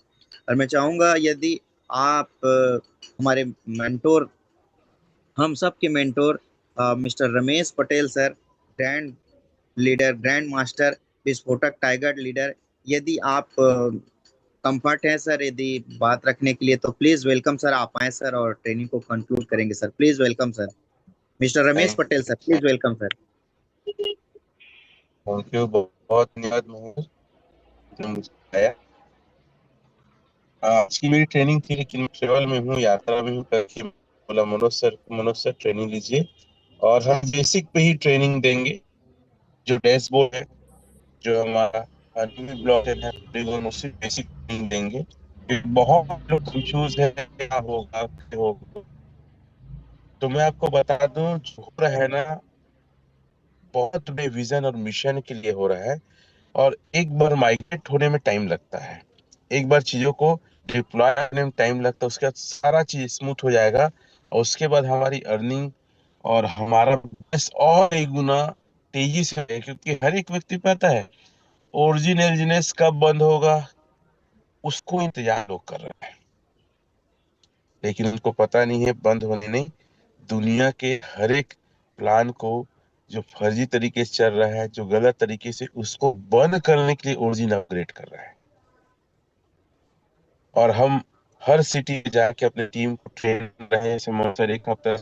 और मैं चाहूंगा यदि आप हमारे मेंटोर, हम सब के mentor mister Ramesh Patel sir, grand leader, grand master, विस्फोटक टाइगर लीडर, यदि आप कंफर्ट हैं सर, यदि बात रखने के लिए, तो प्लीज वेलकम सर, आप आए सर और ट्रेनिंग को कंक्लूड करेंगे sir. Please welcome sir, mister Ramesh Patel sir, please welcome sir. Thank you, बहुत धन्यवाद महेश, मुझे आया। आज की मेरी ट्रेनिंग थी, लेकिन मैं ट्रेवल में हूँ, यात्रा में हूँ, करके बोला मनोज सर ट्रेनिंग लीजिए। और हम बेसिक पे ही ट्रेनिंग देंगे। जो डैशबोर्ड है, जो हमारा ब्लॉक है, उसी बेसिक ट्रेनिंग देंगे। बहुत लोग कंफ्यूज है, क्या होगा क्या होगा। तो मैं आपको बता दूं, जो हो रहा है ना, बहुत बड़े विजन और मिशन के लिए हो रहा है। और एक बार माइग्रेट होने में टाइम लगता है, एक बार चीजों को डिप्लॉय करने में टाइम लगता है, उसके बाद सारा चीज स्मूथ हो जाएगा। और उसके बाद हमारी अर्निंग और हमारा बिजनेस और एक गुना तेजी से है। क्योंकि हर एक व्यक्ति पता है ओरिजिनल कब बंद होगा, उसको इंतजार लोग कर रहे हैं, लेकिन उनको पता नहीं है बंद होने नहीं, दुनिया के हर एक प्लान को जो फर्जी तरीके से चल रहा है, जो गलत तरीके से, उसको बंद करने के लिए ओरिजिन अपग्रेड कर रहा है। और हम हर सिटी में जाके अपने टीम को ट्रेन रहे हैं। जैसे सर एक हफ्ता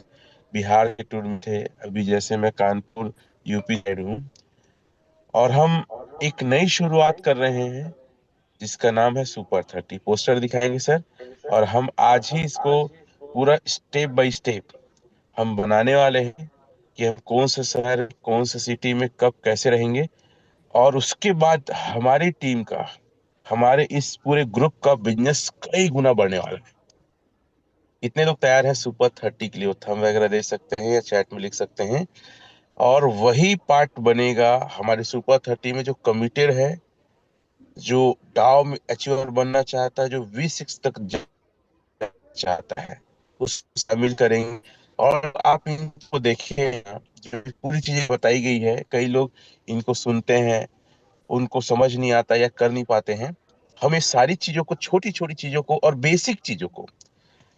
बिहार के टूर में थे, अभी जैसे मैं कानपुर यूपी साइड हूँ। और हम एक नई शुरुआत कर रहे हैं, जिसका नाम है सुपर 30। पोस्टर दिखाएंगे सर। और हम आज ही इसको पूरा स्टेप बाय स्टेप हम बनाने वाले हैं कि हम कौन से शहर, कौन से सिटी में कब कैसे रहेंगे। और उसके बाद हमारी टीम का, हमारे इस पूरे ग्रुप का बिजनेस कई गुना बढ़ने वाला है। कितने लोग तैयार हैं सुपर 30 के लिए? वो थंब वगैरह दे सकते हैं या चैट में लिख सकते हैं। और वही पार्ट बनेगा हमारे सुपर 30 में, जो कमिटेड है, जो डाव में अचीवर बनना चाहता है, जो V6 तक चाहता है, उस शामिल करेंगे। और आप इनको देखिए, जो पूरी चीजें बताई गई है, कई लोग इनको सुनते हैं, उनको समझ नहीं आता या कर नहीं पाते हैं। हम इस सारी चीजों को, छोटी छोटी चीजों को और बेसिक चीजों को,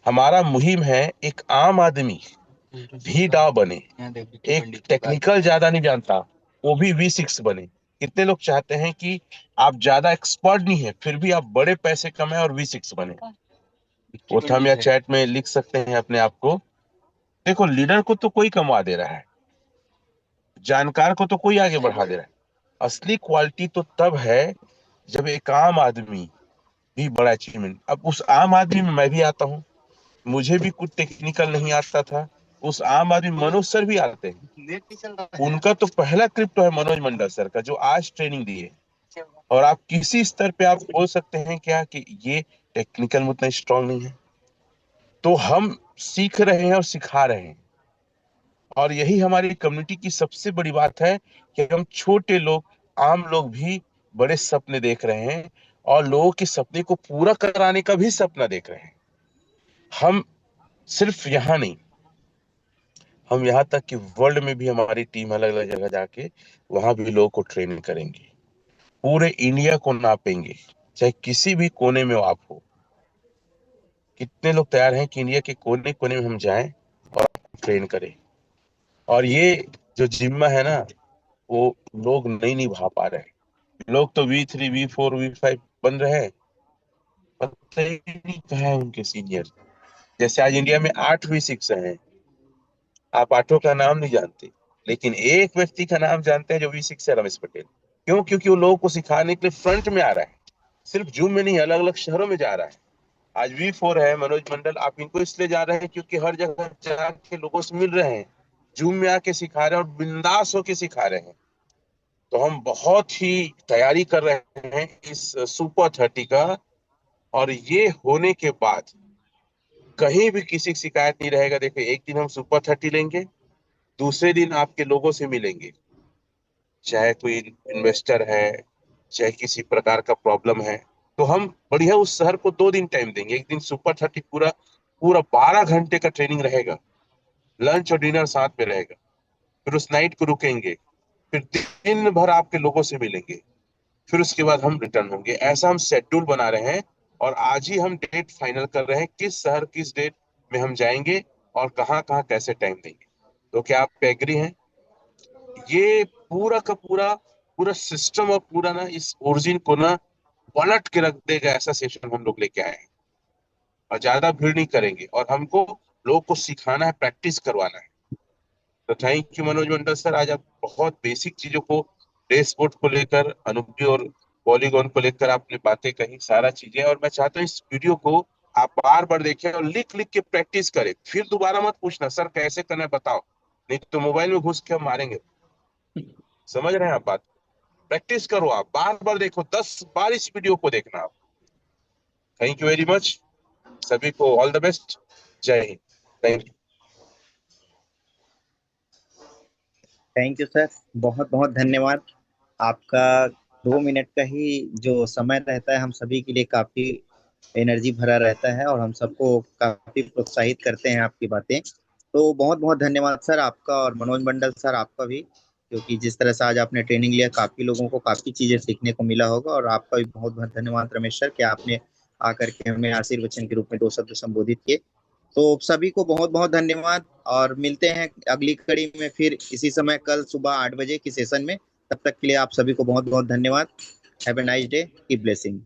हमारा मुहिम है एक आम आदमी भी डाव बने, एक टेक्निकल ज्यादा नहीं जानता वो भी V6 बने। कितने लोग चाहते हैं कि आप ज्यादा एक्सपर्ट नहीं है, फिर भी आप बड़े पैसे कमाए और V6 बने? वो थंब या चैट में लिख सकते हैं अपने आप को। देखो, लीडर को तो कोई कमा दे रहा है, जानकार को तो कोई आगे बढ़ा दे रहा है। असली क्वालिटी तो तब है जब एक आम आदमी भी बड़ा अचीवमेंट। अब उस आम आदमी में मैं भी आता हूँ, मुझे भी कुछ टेक्निकल नहीं आता था। उस आम आदमी मनोज सर भी आते हैं, उनका तो पहला क्रिप्टो है मनोज मंडल सर का, जो आज ट्रेनिंग दिए। और आप किसी स्तर पे आप बोल सकते हैं क्या कि ये टेक्निकल में उतना स्ट्रांग नहीं है, तो हम सीख रहे हैं और सिखा रहे हैं। और यही हमारी कम्युनिटी की सबसे बड़ी बात है कि हम छोटे लोग, आम लोग भी बड़े सपने देख रहे हैं और लोगों के सपने को पूरा कराने का भी सपना देख रहे हैं। हम सिर्फ यहाँ नहीं, हम यहाँ तक कि वर्ल्ड में भी हमारी टीम अलग अलग जगह जाके वहां भी लोगों को ट्रेनिंग करेंगे, पूरे इंडिया को नापेंगे, चाहे किसी भी कोने में आप हो। कितने लोग तैयार हैं कि इंडिया के कोने कोने में हम जाएं और ट्रेन करें। और ये जो जिम्मा है ना, वो लोग नहीं निभा पा रहे हैं। लोग तो V3 V4 V5 बन रहे हैं, पता ही नहीं कहाँ है उनके सीनियर। जैसे आज इंडिया में 8 V6 हैं, आप आठों का नाम नहीं जानते, लेकिन एक व्यक्ति का नाम जानते हैं जो V6 है, रमेश पटेल। क्यों? क्योंकि वो लोगों को सिखाने के लिए फ्रंट में आ रहा है, सिर्फ जूम में नहीं, अलग अलग शहरों में जा रहा है। आज V4 है मनोज मंडल, आप इनको इसलिए जा रहे हैं क्योंकि हर जगह जाके लोगों से मिल रहे हैं, जूम में आके सिखा रहे हैं और बिंदास होके सिखा रहे हैं। तो हम बहुत ही तैयारी कर रहे हैं इस सुपर 30 का। और ये होने के बाद कहीं भी किसी की शिकायत नहीं रहेगा। देखिए, एक दिन हम सुपर 30 लेंगे, दूसरे दिन आपके लोगों से मिलेंगे, चाहे कोई इन्वेस्टर है, चाहे किसी प्रकार का प्रॉब्लम है, तो हम बढ़िया उस शहर को 2 दिन टाइम देंगे। एक दिन सुपर 30 पूरा पूरा 12 घंटे का ट्रेनिंग रहेगा, लंच और डिनर साथ में रहेगा। फिर उस नाइट को रुकेंगे, फिर दिन भर आपके लोगों से मिलेंगे, फिर उसके बाद हम रिटर्न होंगे। ऐसा हम शेड्यूल बना रहे हैं और आज ही हम डेट फाइनल कर रहे हैं किस शहर किस डेट में हम जाएंगे और कहाँ कहाँ कैसे टाइम देंगे। तो क्या आप एग्री हैं? ये पूरा का पूरा पूरा सिस्टम और पूरा ना इस ओरिजिन को ना पलट के रख देगा, ऐसा सेशन हम लोग लेके आए हैं। और ज्यादा भीड़ नहीं करेंगे और हमको लोग को सिखाना है, प्रैक्टिस करवाना है। तो thank you Manoj Mandal sir, आज आप बहुत बेसिक चीजों को, डैशबोर्ड को लेकर, अनुप्रिय और पॉलीगॉन को लेकर आपने बातें कही, सारा चीजें। और मैं चाहता हूँ इस वीडियो को आप बार बार देखें और लिख लिख के प्रैक्टिस करें। फिर दोबारा मत पूछना सर कैसे करना है बताओ, नहीं तो मोबाइल में घुस के हम मारेंगे। समझ रहे हैं आप बात? प्रैक्टिस करो, आप बार बार देखो, 10 बार इस वीडियो को देखना आप। थैंक यू वेरी मच, सभी को ऑल द बेस्ट, जय Hind, thank you. Thank you sir, बहुत बहुत धन्यवाद। आपका 2 मिनट का ही जो समय रहता है हम सभी के लिए काफी एनर्जी भरा रहता है और हम सबको काफी प्रोत्साहित करते हैं आपकी बातें। तो बहुत बहुत धन्यवाद सर आपका, और मनोज मंडल सर आपका भी, क्योंकि जिस तरह से आज आपने ट्रेनिंग लिया काफी लोगों को काफी चीजें सीखने को मिला होगा। और आपका भी बहुत बहुत धन्यवाद रमेश सर कि आपने आकर के हमें आशीर्वचन के रूप में 2 शब्द संबोधित किए। तो सभी को बहुत बहुत धन्यवाद, और मिलते हैं अगली कड़ी में फिर इसी समय कल सुबह 8 बजे की सेशन में। तब तक के लिए आप सभी को बहुत बहुत धन्यवाद। Have a nice day, keep blessing.